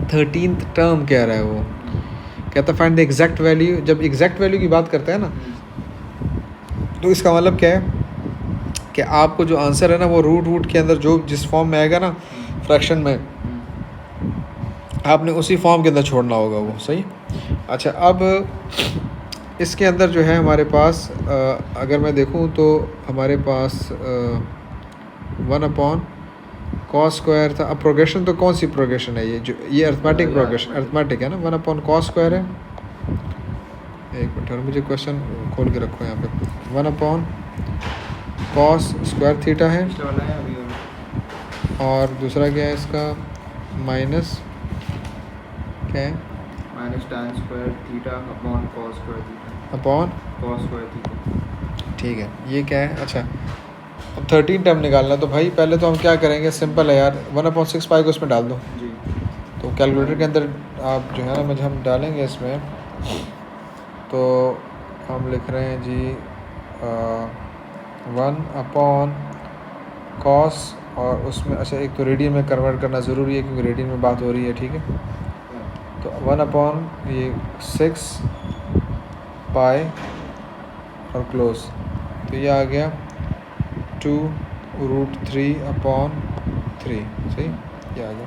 13th टर्म कह रहा है वो, कहता फाइंड द एग्जैक्ट वैल्यू। जब एग्जैक्ट वैल्यू की बात करते हैं ना, तो इसका मतलब क्या है कि आपको जो आंसर है ना, वो रूट के अंदर जो जिस फॉर्म में आएगा ना फ्रैक्शन में, आपने उसी फॉर्म के अंदर छोड़ना होगा वो, सही। अच्छा, अब इसके अंदर जो है हमारे पास अगर मैं देखूं तो हमारे पास 1 अपॉन cos स्क्वायर था। अब प्रोग्रेशन तो कौन सी प्रोग्रेशन है, ये जो ये अर्थमेटिक प्रोग्रेशन, अर्थमेटिक है ना। 1 अपॉन cos स्क्वायर है, एक मिनट और मुझे क्वेश्चन खोल के रखो यहाँ पे। 1 अपॉन cos स्क्वायर थीटा है, और दूसरा क्या है इसका, माइनस क्या है, minus tan square theta upon cos square theta upon cos square theta. ठीक है, ये क्या है। अच्छा, अब 13 टर्म निकालना है, तो भाई पहले तो हम क्या करेंगे, सिंपल है यार, 1/6 पाई को इसमें डाल दो। जी। तो कैलकुलेटर के अंदर आप जो है ना, मुझे हम डालेंगे इसमें, तो हम लिख रहे हैं जी 1/cos, और उसमें अच्छा एक तो रेडियन में कन्वर्ट करना ज़रूरी है क्योंकि रेडियन में बात हो रही है, ठीक है। तो 1/6 पाई और क्लोज, तो ये आ गया 2√3/3, सही, ये आ गया।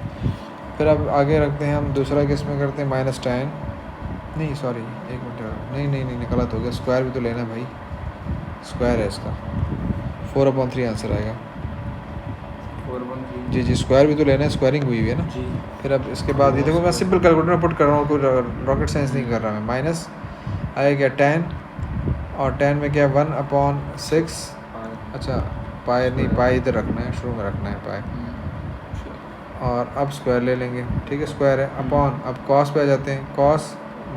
फिर अब आगे रखते हैं हम, दूसरा केस में करते हैं माइनस tan, नहीं सॉरी एक मिनट, नहीं गलत हो गया, स्क्वायर भी तो लेना है भाई, स्क्वायर है इसका, 4/3 आंसर आएगा। 4/3 जी, स्क्वायर भी तो लेना है, स्क्वायरिंग हुई है ना। जी। फिर अब इसके बाद ये देखो, मैं सिंपल कैलकुलेटर पुट कर रहा हूँ, कोई रॉकेट साइंस नहीं कर रहा मैं। माइनस आएगा tan, और tan में क्या, 1/6, अच्छा पाई नहीं, पाई इधर रखना है, शुरू में रखना है पाई, और अब स्क्वायर ले लेंगे, ठीक है, स्क्वायर है अपॉन, अब cos पे आ जाते हैं, cos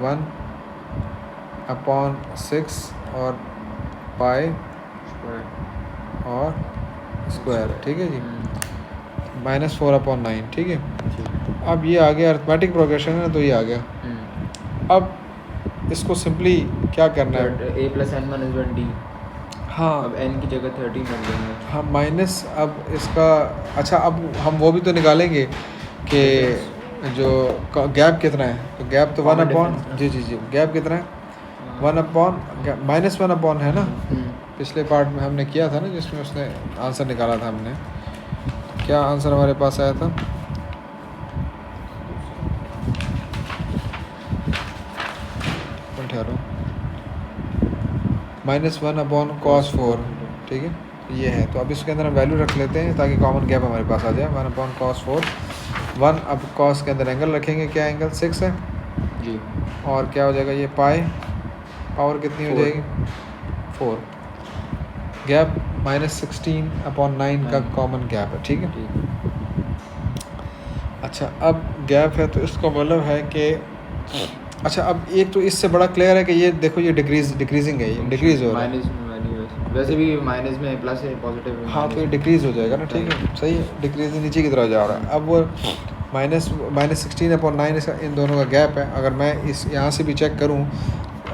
1/6 और पाई और स्क्वायर, ठीक है जी, -4/9, ठीक है। अब ये आ गया अर्थमेटिक प्रोग्रेशन है ना, तो ये आ गया। अब इसको सिंपली क्या करना है, a + n - 1 d, हाँ अब n की जगह 13 रख देंगे। हाँ माइनस, अब इसका अच्छा, अब हम वो भी तो निकालेंगे कि जो गैप कितना है, तो गैप तो 1 अपॉन, जी, गैप कितना है, 1 अपॉन -1 है ना। पिछले पार्ट में हमने किया था ना, जिसमें उसने आंसर निकाला था हमने, क्या आंसर हमारे पास आया था, ठहरो, -1/cos 4, ठीक है, ये है। तो अब इसके अंदर हम वैल्यू रख लेते हैं ताकि कॉमन गैप हमारे पास आ जाए। 1/cos 4, 1, अब cos के अंदर एंगल रखेंगे, क्या एंगल 6 है जी, और क्या हो जाएगा ये पाई, पावर कितनी हो जाएगी 4, गैप -16/9 का कॉमन गैप है, ठीक है। अच्छा अब गैप है तो इसका मतलब है कि अच्छा अब एक तो इससे बड़ा क्लियर है कि ये देखो ये डिक्रीजिंग है, ये डिक्रीज हो रहा है। माइनस में वैल्यू वैसे भी माइनस में प्लस है, पॉजिटिव में हाँ तो ये माइनस डिक्रीज हो जाएगा ना, ठीक है सही है, डिक्रीज नीचे की तरफ जा रहा है। अब वो माइनस -16/9 इसका इन दोनों का गैप है। अगर मैं इस यहाँ से भी चेक करूँ,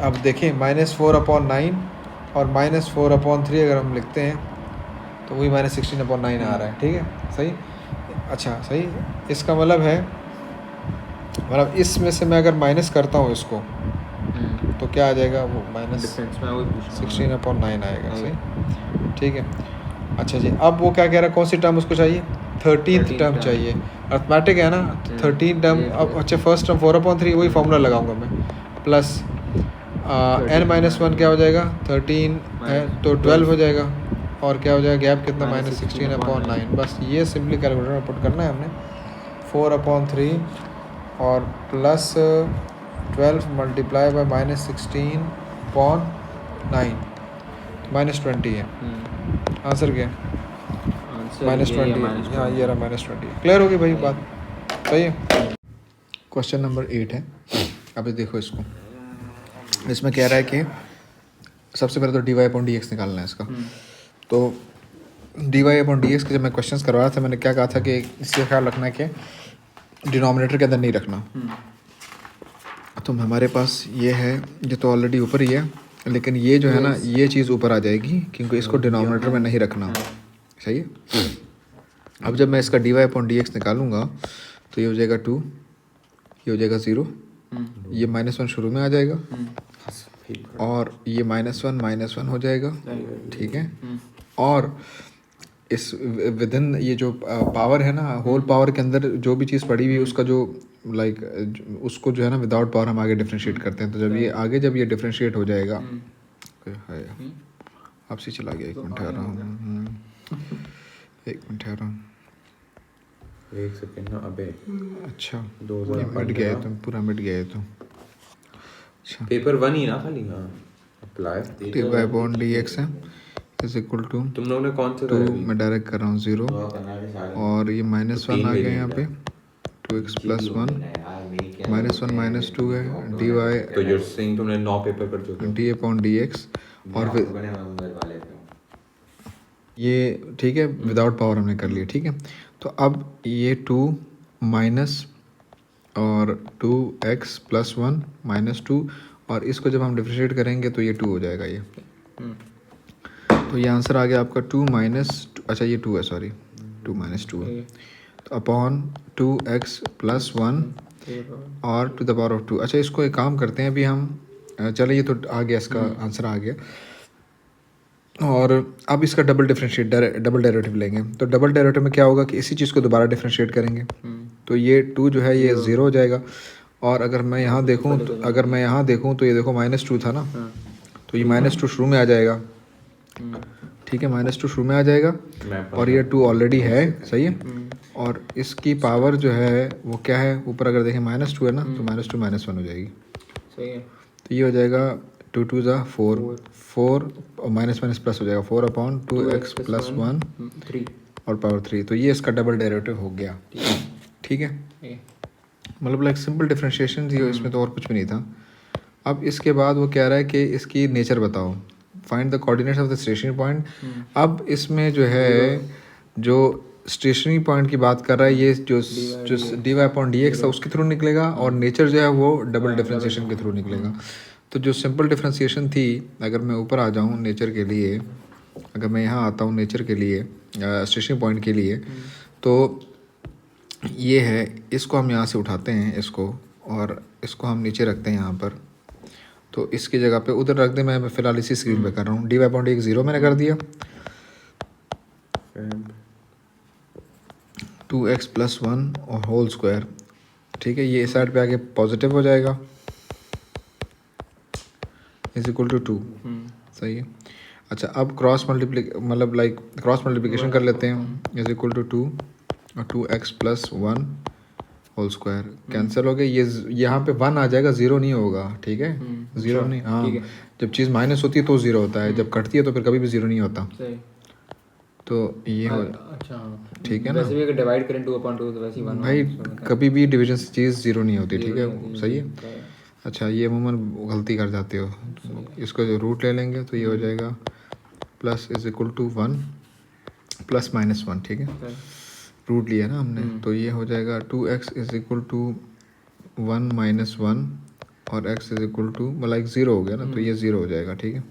अब देखें -4/9 और -4/3 अगर हम लिखते हैं तो वही -16/9 आ रहा है, ठीक है सही। अच्छा सही, इसका मतलब है मतलब इसमें से मैं अगर माइनस करता हूँ इसको तो क्या आ जाएगा, वो डिफरेंस में वही पूछ रहा हूँ। -16/9 आएगा, सही ठीक है। अच्छा जी, अब वो क्या कह रहा है, कौन सी टर्म उसको चाहिए, 13th टर्म चाहिए। अर्थमेटिक है ना, 13 टर्म। अब अच्छा फर्स्ट टर्म 4/3 वही फार्मूला लगाऊंगा मैं, प्लस n-1 क्या हो जाएगा 13 है तो 12 हो जाएगा, और क्या हो जाएगा गैप कितना -16/9। बस ये सिंपली कैलकुलेटर में पुट करना है हमने, 4/3 और प्लस 12 मल्टीप्लाई बाय -16/9 -20 है। आंसर क्या है, -20। हाँ ये रहा -20। क्लियर होगी भाई बात, सही है। क्वेश्चन नंबर 8 है, अभी देखो इसको, इसमें कह रहा है कि सबसे पहले तो dy/dx निकालना है इसका। तो dy/dx के जब मैं क्वेश्चंस करवा रहा था, मैंने क्या कहा था कि इसका ख्याल रखना है कि डिनोमिनेटर के अंदर नहीं रखना। तो हमारे पास ये है, ये तो ऑलरेडी ऊपर ही है, लेकिन ये जो है ना ये चीज़ ऊपर आ जाएगी क्योंकि इसको डिनोमिनेटर में नहीं रखना, सही है। अब जब मैं इसका dy/dx निकालूंगा तो ये हो जाएगा 2, ये हो जाएगा 0, ये -1 शुरू में आ जाएगा, और ये -1 हो जाएगा, ठीक है। और इस विदिन ये जो पावर है ना, होल पावर के अंदर जो भी चीज़ पड़ी हुई है उसका जो उसको जो है ना विदाउट पावर हम आगे डिफ्रेंशिएट करते हैं। तो जब ये आगे जब ये डिफ्रेंशिएट हो जाएगा, आपसे चला गया, 1 मिनट ठहरा हूँ, 1 मिनट ठहरा हूँ, 1 सेकंड ना अबे। अच्छा ये मिट गया है, तुम पूरा मिट गया है तो। अच्छा पेपर 1 ही ना खाली, हाँ अप्लाई dy/dx है इज इक्वल टू तुम लोगों ने कौन से 2, मैं डायरेक्ट कर रहा हूँ 0, और ये -1 आ गया यहाँ पे, 2x + 1 -1 -2 है dy तो you're saying तुमने 9 पेपर कर चुके हो। dy/dx, और फिर ये ठीक है विदाउट पावर हमने कर लिया, ठीक है। तो अब ये 2 माइनस और 2x + 1 -2, और इसको जब हम डिफ्रेंशिएट करेंगे तो ये 2 हो जाएगा ये। तो ये आंसर आ गया आपका 2 - अच्छा ये 2 है, सॉरी 2 - 2 है, तो अपॉन 2x + 1 और टू द पावर ऑफ 2। अच्छा इसको एक काम करते हैं अभी हम, चलो ये तो आ गया, इसका आंसर आ गया, और अब इसका डबल डेरिवेटिव लेंगे। तो डबल डेरिवेटिव में क्या होगा कि इसी चीज़ को दोबारा डिफ्रेंशिएट करेंगे, तो ये 2 जो है ये 0 हो जाएगा, और अगर मैं यहाँ देखूँ तो ये देखो -2 था ना, तो ये -2 शुरू में आ जाएगा, ठीक है, -2 शुरू में आ जाएगा, और ये 2 ऑलरेडी है, सही है। और इसकी पावर जो है वो क्या है, ऊपर अगर देखें -2 है ना, तो -2 -1 हो जाएगी, सही है। तो ये हो जाएगा 2 2 ज़ा 4 और माइनस प्लस हो जाएगा 4/2x + 1 3 और पावर 3। तो ये इसका डबल डेरिवेटिव हो गया, ठीक है। मतलब लाइक सिंपल डिफ्रेंशिएशन थी, इसमें तो और कुछ भी नहीं था। अब इसके बाद वो कह रहा है कि इसकी नेचर बताओ, find the coordinates of the stationary point. अब इसमें जो है जो स्टेशनरी पॉइंट की बात कर रहा है, ये जो dy/dx था उसके थ्रू निकलेगा, और नेचर जो है वो डबल डिफ्रेंशिएशन के थ्रू निकलेगा। तो जो सिंपल डिफ्रेंशिएशन थी, अगर मैं ऊपर आ जाऊँ नेचर के लिए, अगर मैं यहाँ आता हूँ नेचर के लिए, स्टेशनरी पॉइंट के लिए, तो ये है, इसको हम यहाँ से उठाते हैं इसको, और इसको हम नीचे रखते हैं यहाँ पर, तो इसकी जगह पे उधर रख दे। मैं फ़िलहाल इसी स्क्रीन पे कर रहा हूँ, dy/dx 0 मैंने कर दिया, 2x + 1 और होल स्क्वायर, ठीक है। ये इस साइड पे आके पॉजिटिव हो जाएगा, इज इक्वल टू 2, सही है। अच्छा अब क्रॉस मल्टीप्लिकेशन कर लेते हैं, इज इक्वल टू 2 और 2x + 1 होल स्क्वायर कैंसिल हो गया, ये यहाँ पे 1 आ जाएगा, 0 नहीं होगा, ठीक है, 0 नहीं, हाँ जब चीज़ माइनस होती है तो 0 होता है, जब कटती है तो फिर कभी भी 0 नहीं होता। सही। तो ये हो अच्छा ठीक है ना। वैसे भी अगर डिवाइड करें 2/2 तो वैसे ही 1 भाई कभी भी डिवीजन से चीज़ ज़ीरो नहीं होती, ठीक है, सही है। है। अच्छा ये अमूमन गलती कर जाते हो, इसको जो रूट ले लेंगे तो ये हो जाएगा plus is equal to 1 plus minus 1, ठीक है, रूट लिया ना हमने, तो ये हो जाएगा 2x is equal to 1 minus 1 और x इज इक्वल टू मतलब एक ज़ीरो हो गया ना, तो ये ज़ीरो हो जाएगा, ठीक है।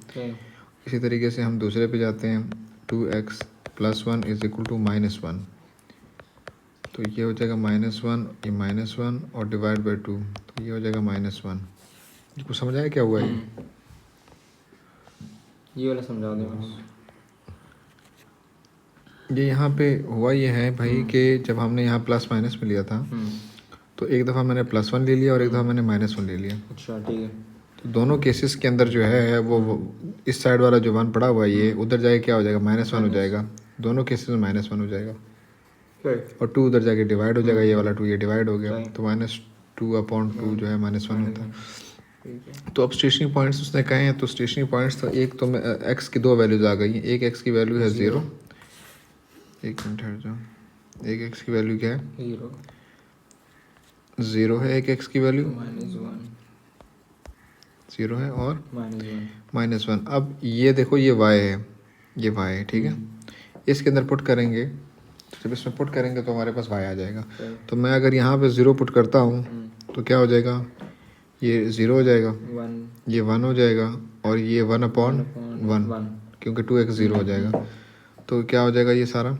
इसी तरीके से हम दूसरे पे जाते हैं, 2x plus 1 is equal to minus 1, तो ये हो जाएगा -1, ये -1 और डिवाइड बाई 2, तो ये हो जाएगा -1। कुछ समझ आया क्या हुआ ये वाला समझा दो। ये यहाँ पे हुआ ये है भाई कि जब हमने यहाँ प्लस माइनस में लिया था तो एक दफ़ा मैंने +1 ले लिया और एक दफ़ा मैंने -1 ले लिया। अच्छा ठीक है। तो दोनों केसेस के अंदर जो है वो इस साइड वाला जो 1 पड़ा हुआ है ये उधर जाके क्या हो जाएगा, -1 हो जाएगा, दोनों केसेस में -1 हो जाएगा और 2 उधर जाके डिवाइड हो जाएगा, ये वाला 2 ये डिवाइड हो गया, तो -2/2 जो है -1 होता है। तो अब स्टेशनरी पॉइंट्स उसने कहे हैं, तो स्टेशनरी पॉइंट्स तो एक तो एक्स की 2 वैल्यूज आ गई हैं, एक एक्स की वैल्यू है 0, एक मिनट हट जाओ, एक एक्स की वैल्यू क्या है, 0 है, एक एक्स की वैल्यू -1 है और -1। अब ये देखो ये y है, ये y है, ठीक है, इसके अंदर पुट करेंगे, तो जब इसमें पुट करेंगे तो हमारे पास y आ जाएगा। तो मैं अगर यहाँ पे 0 पुट करता हूँ तो क्या हो जाएगा, ये 0 हो जाएगा, ये 1 हो जाएगा और ये 1/1 क्योंकि 2x 0 हो जाएगा, तो क्या हो जाएगा ये सारा,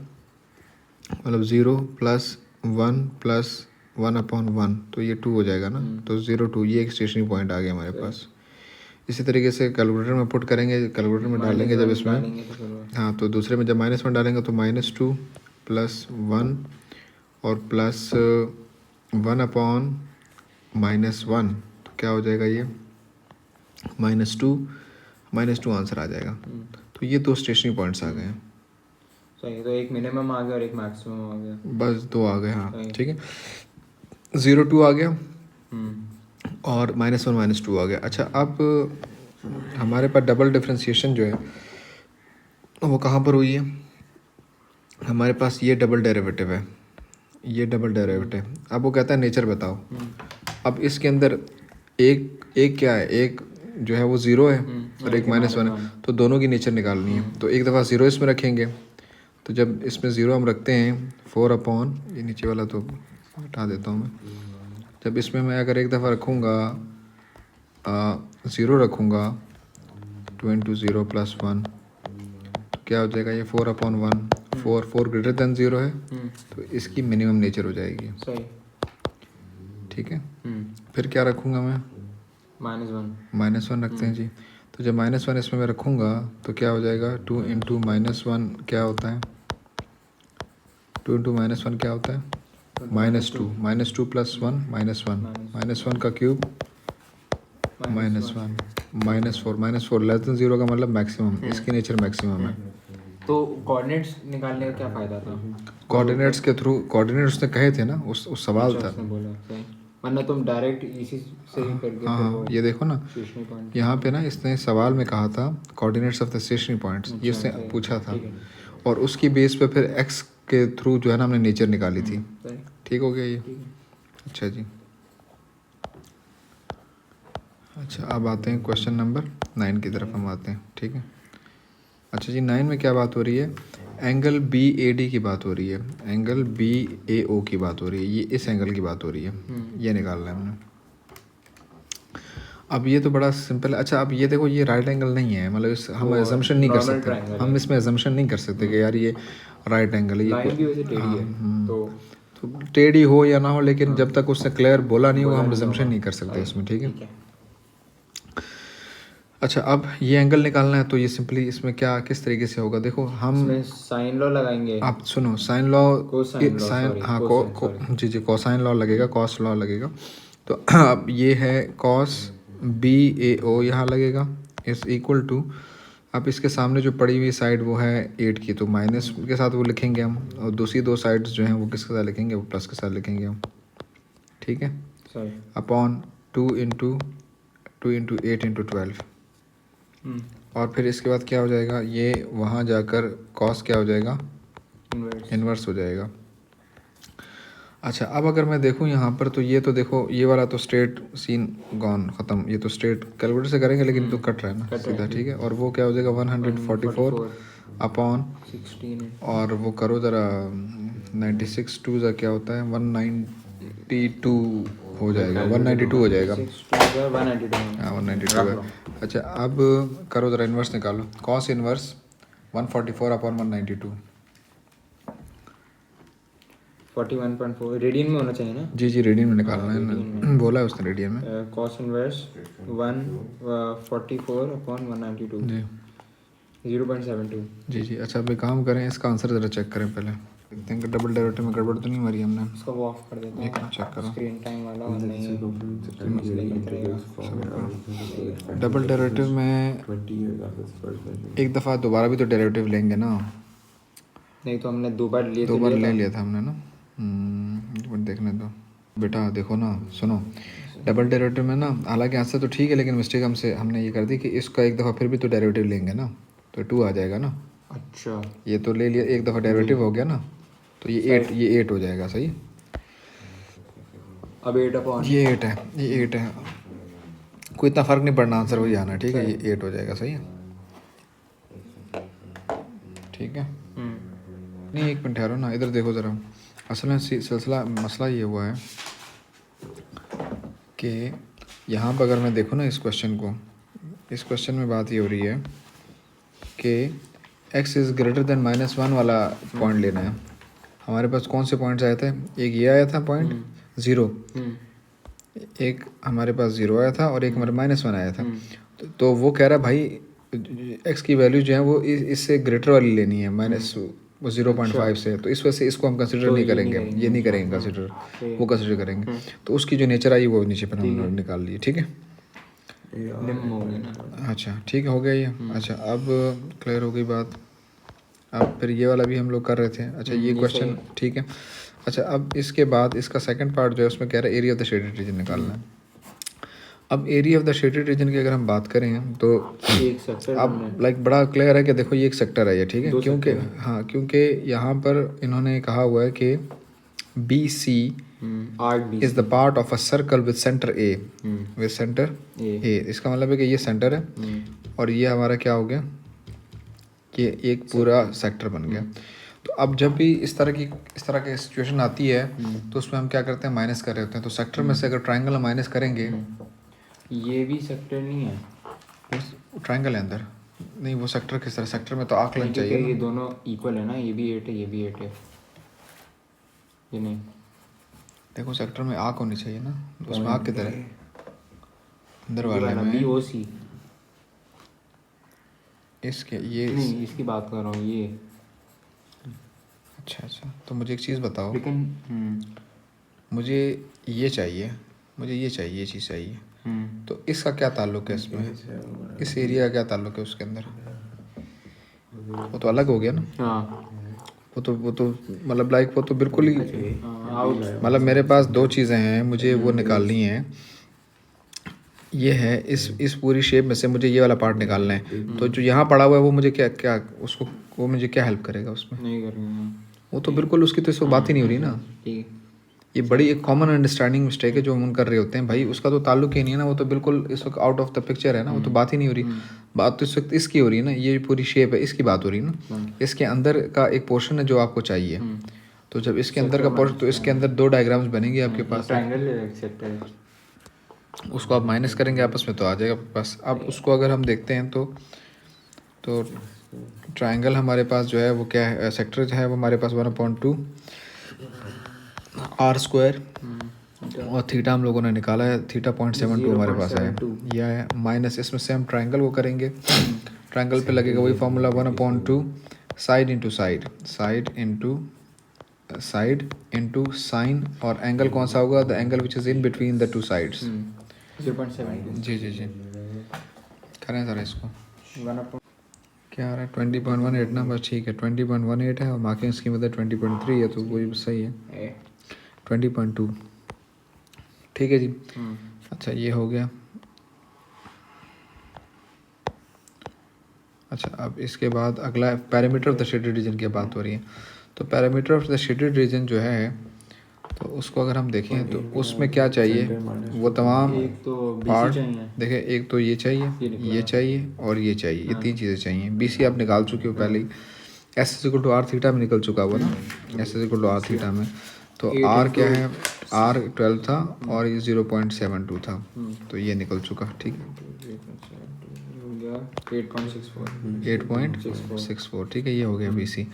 मतलब 0 प्लस 1 प्लस 1/1, तो ये 2 हो जाएगा ना, तो 0 2, ये एक स्टेशनरी पॉइंट आ गया हमारे पास। इसी तरीके से कैलकुलेटर में पुट करेंगे, कैलकुलेटर में डालेंगे जब इसमें, हाँ, तो दूसरे में जब -1 डालेंगे तो -2 प्लस 1 और प्लस 1/-1, तो क्या हो जाएगा ये -2 आंसर आ जाएगा। तो ये 2 स्टेशनरी पॉइंट्स आ गए हैं। सही, तो एक मिनिमम आ गया और एक मैक्सिमम आ गया, बस 2 आ गए, हाँ ठीक है, 0 2 आ गया और -1 -2 आ गया। अच्छा अब हमारे पास डबल डिफ्रेंशिएशन जो है वो कहाँ पर हुई है, हमारे पास ये डबल डेरिवेटिव है, ये डबल डेरिवेटिव, अब वो कहता है नेचर बताओ। अब इसके अंदर एक क्या है, एक जो है वो 0 है और एक -1 है, तो दोनों की नेचर निकालनी है। तो एक दफ़ा 0 इसमें रखेंगे, तो जब इसमें 0 हम रखते हैं 4/, ये नीचे वाला तो हटा देता हूँ मैं, जब इसमें मैं अगर एक दफ़ा रखूँगा 0 रखूँगा 2 × 0 + 1, तो क्या हो जाएगा ये 4/1, 4 ग्रेटर दैन 0 है, तो इसकी मिनिमम नेचर हो जाएगी, सही, ठीक है। फिर क्या रखूँगा मैं, -1 रखते हैं जी, तो जब -1 इसमें मैं रखूँगा तो क्या हो जाएगा 2 × -1 क्या होता है, 2 × -1 क्या होता है, -2 + 1 -1 का क्यूब -1 -4 लेस देन 0 का मतलब मैक्सिमम, इसकी नेचर मैक्सिमम है। तो कोऑर्डिनेट्स निकालने का क्या फ़ायदा था, कोऑर्डिनेट्स के थ्रू, कोऑर्डिनेट्स उसने कहे थे ना, उस सवाल था, बोला सही, वरना तुम डायरेक्ट इसी से ही करके, हाँ ये देखो ना यहाँ पे ना इसने सवाल में कहा था coordinates of the stationary points, ये उसने पूछा था और उसकी बेस पे फिर एक्स के थ्रू जो है ना हमने नेचर निकाली थी, ठीक हो गया ये। अच्छा जी, अच्छा अब आते हैं क्वेश्चन नंबर 9 की तरफ हम आते हैं, ठीक है। अच्छा जी 9 में क्या बात हो रही है, एंगल BAD की बात हो रही है, एंगल BAO की बात हो रही है, ये इस एंगल की बात हो रही है, ये निकालना है हमने। अब ये तो बड़ा सिंपल है। अच्छा अब ये देखो ये राइट एंगल नहीं है, मतलब हम एजम्पशन नहीं कर सकते, हम इसमें एजम्पशन नहीं कर सकते कि यार ये राइट एंगल है, ये तो टेढ़ी हो या ना हो, लेकिन जब तक उसने क्लियर बोला नहीं हो हम एजम्पशन नहीं कर सकते इसमें, ठीक है। अच्छा अब ये एंगल निकालना है, तो ये सिंपली इसमें क्या किस तरीके से होगा, देखो हम साइन लॉ लगाएंगे, आप सुनो साइन लॉ, साइन हाँ जी कोसाइन लॉ लगेगा, कॉस लॉ लगेगा, तो अब ये है कॉस BAO यहाँ लगेगा इस इक्वल टू, अब इसके सामने जो पड़ी हुई साइड वो है 8 की, तो माइनस के साथ वो लिखेंगे हम, और दूसरी 2 साइड्स जो हैं वो किसके साथ लिखेंगे, वो प्लस के साथ लिखेंगे हम, ठीक है, अपॉन 2 × 8 × 12, और फिर इसके बाद क्या हो जाएगा, ये वहाँ जाकर कॉस क्या हो जाएगा, इन्वर्स हो जाएगा। अच्छा अब अगर मैं देखूँ यहाँ पर तो ये तो देखो ये वाला तो स्ट्रेट सीन गॉन ख़त्म, ये तो स्ट्रेट कैलकुलेटर से करेंगे लेकिन तो कट रहा है ना सीधा, ठीक है। और वो क्या हो जाएगा 144 अपॉन 16 और वो करो ज़रा 96 टू ज़ा क्या होता है 192 हो जाएगा, 192 हो जाएगा। 192 हाँ 192 है। अच्छा अब करो ज़रा इन्वर्स निकालो, कॉस इन्वर्स 144 अपॉन 192। 41.4 रेडियन में होना चाहिए ना। जी जी रेडियन में निकालना है ना, बोला है उसने रेडियन में। कॉस इनवर्स 144 अपॉन 192 जी 0.72। जी जी। अच्छा अब एक काम करें, इसका आंसर ज़रा चेक करें पहले, देखते हैं कि डबल डेरिवेटिव में गड़बड़ तो नहीं मारी हमने। इसको वो ऑफ कर देता एक मिनट चेक करो, स्क्रीन टाइम वाला और नहीं डबल डेरिवेटिव में एक दफ़ा दोबारा भी तो डेरिवेटिव लेंगे ना, नहीं तो हमने दो बार लिए, दो बार ले लिया था हमने ना। एक मिनट देखने दो बेटा, देखो ना सुनो, डबल डेरिवेटिव में ना हालांकि आंसर तो ठीक है लेकिन मिस्टेक हमने ये कर दी कि इसका एक दफ़ा फिर भी तो डेरिवेटिव लेंगे ना तो 2 आ जाएगा ना। अच्छा ये तो ले लिया, एक दफ़ा डेरिवेटिव हो गया ना तो ये 8 हो जाएगा, सही। अब 8 अपॉन ये 8 है, ये 8 है, कोई इतना फ़र्क नहीं पड़ना, आंसर वही आना, ठीक है। ये 8 हो जाएगा, सही है, ठीक है। नहीं एक मिनट ठहरो ना, इधर देखो ज़रा, असल में सिलसिला मसला ये हुआ है कि यहाँ पर अगर मैं देखूँ ना इस क्वेश्चन को, इस क्वेश्चन में बात ये हो रही है कि x इज़ ग्रेटर देन -1 वाला पॉइंट लेना है। हमारे पास कौन से पॉइंट्स आए थे, एक ये आया था पॉइंट 0, एक हमारे पास 0 आया था और एक हमारे -1 आया था। तो वो कह रहा है भाई x की वैल्यू जो है वो इससे ग्रेटर वाली लेनी है, वो 0.5 से, तो इस वजह से इसको हम कंसिडर नहीं करेंगे, ये नहीं करेंगे कंसिडर, वो कंसिडर करेंगे। तो उसकी जो नेचर आई वो नीचे पर हमने निकाल ली, ठीक है। अच्छा ठीक है, हो गया ये। अच्छा अब क्लियर हो गई बात। अब फिर ये वाला भी हम लोग कर रहे थे। अच्छा ये क्वेश्चन ठीक है। अच्छा अब इसके बाद इसका सेकंड पार्ट जो है उसमें कह रहा है area of the shaded region निकालना है। अब area of the shaded region की अगर हम बात करें तो अब लाइक बड़ा क्लियर है कि देखो ये एक सेक्टर है ये, ठीक है, क्योंकि हाँ क्योंकि यहाँ पर इन्होंने कहा हुआ है कि B C is the part of a circle with centre A, with centre A. इसका मतलब है कि ये सेंटर है और ये हमारा क्या हो गया, कि एक पूरा सेक्टर बन गया। तो अब जब भी इस तरह की सिचुएशन आती है तो उसमें हम क्या करते हैं, माइनस कर रहे होते हैं। तो सेक्टर में से अगर ट्रायंगल हम माइनस करेंगे, ये भी सेक्टर नहीं है, ट्रायंगल है अंदर, नहीं वो सेक्टर किस तरह, सेक्टर में तो आकलन चाहिए ये दोनों इक्वल है ना, ये भी 8 है ये भी 8 है, ये नहीं। देखो सेक्टर में आर्क होनी चाहिए ना, तो उसमें आर्क किधर है, अंदर वाले में BOC, इसके ये नहीं इसकी बात कर रहा हूँ ये। अच्छा तो मुझे एक चीज़ बताओ, लेकिन मुझे ये चाहिए, मुझे ये चाहिए, ये चीज़ चाहिए, तो इसका क्या ताल्लुक है इसमें, इस एरिया का क्या ताल्लुक है उसके अंदर, वो तो अलग हो गया ना। हाँ वो तो मतलब लाइक वो तो बिल्कुल ही, मतलब मेरे पास दो चीज़ें हैं, मुझे वो निकालनी है, ये है इस पूरी शेप में से मुझे ये वाला पार्ट निकालना है। तो जो यहाँ पड़ा हुआ है वो मुझे क्या उसको, वो मुझे क्या हेल्प करेगा उसमें, नहीं करेंगे वो तो बिल्कुल उसकी तो इसको बात ही नहीं हो रही ना। ये बड़ी एक कॉमन अंडरस्टैंडिंग मिस्टेक है जो हम कर रहे होते हैं भाई, उसका तो ताल्लुक ही नहीं है ना, वो तो बिल्कुल इस वक्त आउट ऑफ द पिक्चर है ना, वो तो बात ही नहीं हो रही। बात तो इस वक्त इसकी हो रही है ना, ये पूरी शेप है इसकी बात हो रही है ना, इसके अंदर का एक पोर्शन है जो आपको चाहिए। तो जब इसके अंदर का पोर्शन, तो इसके अंदर दो डायग्राम्स बनेंगे आपके पास, उसको आप माइनस करेंगे आपस में तो आ जाएगा बस। अब उसको अगर हम देखते हैं तो ट्रायंगल हमारे पास जो है वो क्या है, सेक्टर जो है वो हमारे पास 1/2 r² और थीटा हम लोगों ने निकाला है, थीटा 0.72 हमारे पास है, यह है माइनस, इसमें से हम ट्रायंगल वो करेंगे, ट्रायंगल पे लगेगा वही formula 1/2 side into side, side into sine, और एंगल कौन सा होगा, the angle which is in between the two sides. 0.7 जी करें ज़रा इसको, क्या आ रहा है 20.18 ना, बस ठीक है 20.18 है और मार्किंग की मदद 20.3 है, तो वही सही है 20.2, ठीक है जी। अच्छा ये हो गया, अच्छा, अब इसके बाद अगला parameter of the shaded region की बात हो रही है। तो parameter of the shaded region जो है, तो उसको अगर हम देखें तो उसमें क्या चाहिए, वो तमाम एक तो BC पार्ट चाहिए, देखें। एक तो ये चाहिए, ये चाहिए और ये चाहिए, ये तीन चीज़ें चाहिए। BC आप निकाल चुके हो पहले ही, S=R थीटा में निकल चुका हुआ ना, S=R थीटा में। तो R क्या है, R 12 था और ये 0.72 था, तो ये निकल चुका। ठीक है, 8.64, ठीक है, ये हो गया BC।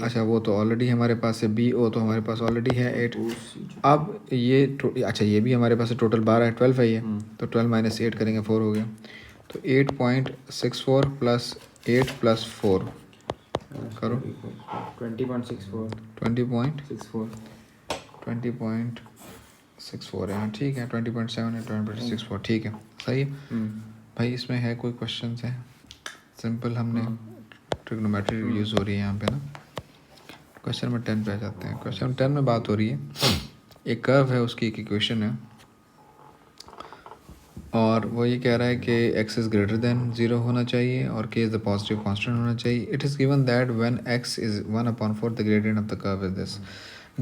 अच्छा, वो तो ऑलरेडी हमारे पास है, BO तो हमारे पास ऑलरेडी है 8। अब ये अच्छा, ये भी हमारे पास है, टोटल 12 है, 12 है ये, तो 12 - 8 करेंगे 4 हो गया। तो 8.64 प्लस 8 प्लस 4 करो, 20.64 20.64 है। हाँ ठीक है, 20.7 है, 20.64 ठीक है, सही है भाई। इसमें है कोई क्वेश्चन है? सिंपल, हमने ट्रिग्नोमेट्री यूज़ हो रही है यहाँ पे ना। क्वेश्चन नंबर 10 पे आ जाते हैं। क्वेश्चन नंबर 10 में बात हो रही है, एक कर्व है, उसकी एक इक्वेशन है, और वो ये कह रहा है कि x इज़ ग्रेटर दैन 0 होना चाहिए और k is the positive constant होना चाहिए। It is given that when x is 1/4 the gradient of the curve is this.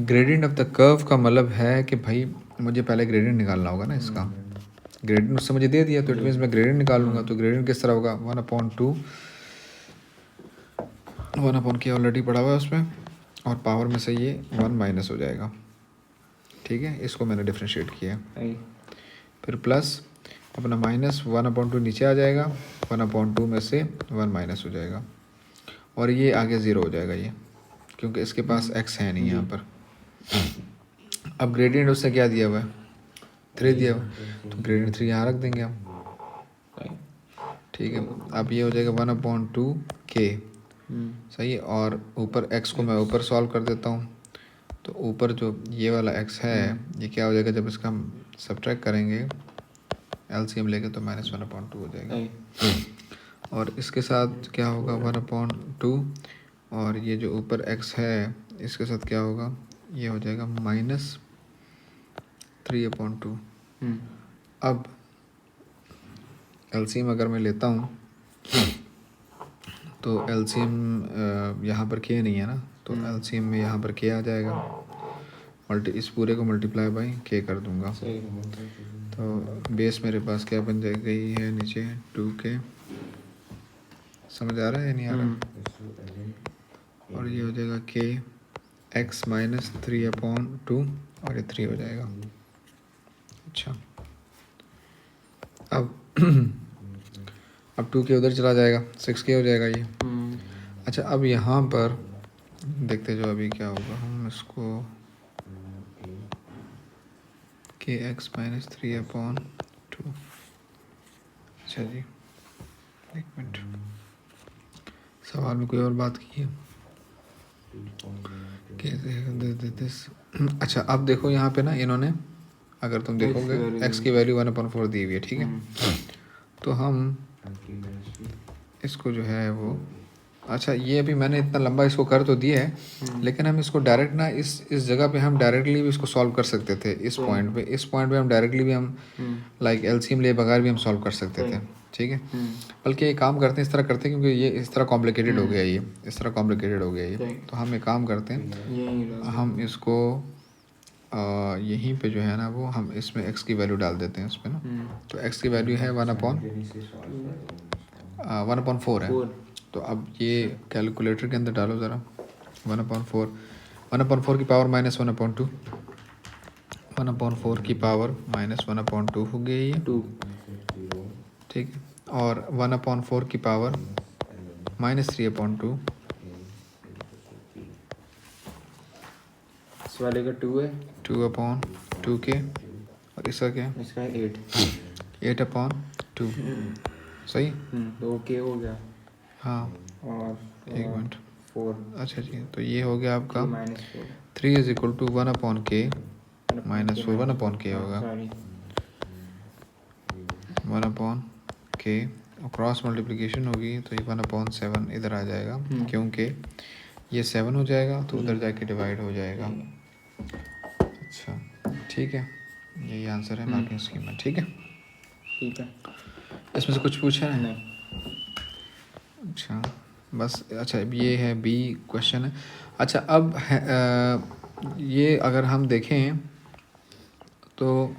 Gradient of the curve का मतलब है कि भाई मुझे पहले ग्रेडियंट निकालना होगा ना इसका। ग्रेडियंट उससे मुझे दे दिया, तो इट मीन्स मैं ग्रेडियंट निकालूंगा। तो ग्रेडियंट किस तरह होगा, 1/2, 1/k ऑलरेडी पड़ा हुआ है उसमें, और पावर में से ये 1 माइनस हो जाएगा। ठीक है, इसको मैंने डिफ्रेंशिएट किया। फिर प्लस अपना माइनस 1/2 नीचे आ जाएगा, 1/2 में से 1 माइनस हो जाएगा, और ये आगे 0 हो जाएगा ये, क्योंकि इसके पास x है नहीं यहाँ पर। अब ग्रेडियंट उससे क्या दिया हुआ है, 3 दिया हुआ है, तो ग्रेडियंट 3 यहाँ रख देंगे हम। ठीक है, अब ये हो जाएगा 1/2k, सही है। और ऊपर x को मैं ऊपर सॉल्व कर देता हूँ, तो ऊपर जो ये वाला x है, ये क्या हो जाएगा, जब इसका हम सब्ट्रैक्ट करेंगे LCM लेके, तो -1/2 हो जाएगा। और इसके साथ क्या होगा, 1/2, और ये जो ऊपर x है इसके साथ क्या होगा, ये हो जाएगा -3/2। अब LCM अगर मैं लेता हूँ, तो LCM यहाँ पर k नहीं है ना, तो LCM में यहाँ पर k आ जाएगा, इस पूरे को मल्टीप्लाई बाई k कर दूँगा। तो बेस मेरे पास क्या बन गई है नीचे, 2k। समझ आ रहा है या नहीं आ रहा? और ये हो जाएगा k x - 3/2, और ये 3 हो जाएगा। अच्छा, अब अब 2k उधर चला जाएगा, 6k हो जाएगा ये। अच्छा, अब यहाँ पर देखते जो अभी क्या होगा, हम इसको kx - 3/2। अच्छा जी, एक मिनट, सवाल में कोई और बात की है? अच्छा, अब देखो यहाँ पे ना, इन्होंने अगर तुम देखोगे x की वैल्यू 1/4 दी हुई है, ठीक है। तो हम इसको जो है वो, अच्छा ये अभी मैंने इतना लंबा इसको कर तो दिया है, लेकिन हम इसको डायरेक्ट ना इस जगह पे हम डायरेक्टली भी इसको सॉल्व कर सकते थे। इस पॉइंट पे हम डायरेक्टली भी हम लाइक LCM ले बगैर भी हम सॉल्व कर सकते थे। ठीक है, बल्कि एक काम करते हैं, इस तरह करते हैं, क्योंकि ये इस तरह कॉम्प्लिकेटेड हो गया, ये इस तरह कॉम्प्लिकेटेड हो गया ये। तो हम एक काम करते हैं, हम इसको यहीं पे जो है ना, वो हम इसमें x की वैल्यू डाल देते हैं इसमें ना। तो x की वैल्यू है 1/4 है। तो अब ये कैलकुलेटर के अंदर डालो ज़रा, 1/4 की पावर -1/2, 1/4 की पावर -1/2 हो गई ये, ठीक है। और 1/4 की पावर -3/2, इस वाले का 2 है, 2/2k, और इसका क्या है, इसका 8, 8/2, सही। तो k हो गया। हाँ, और एक मिनट, 4 अच्छा जी, तो ये हो गया आपका -4 3 = 1/k -4, 1/k होगा, 1/k, और क्रॉस मल्टीप्लिकेशन होगी तो ये 1/7 इधर आ जाएगा, क्योंकि ये 7 हो जाएगा तो उधर जाके डिवाइड हो जाएगा। अच्छा ठीक है, यही आंसर है मार्किंग स्कीम में। ठीक है, ठीक है। इसमें से कुछ पूछा है? नहीं, अच्छा बस, अच्छा ये है बी क्वेश्चन है। अच्छा अब है, ये अगर हम देखें तो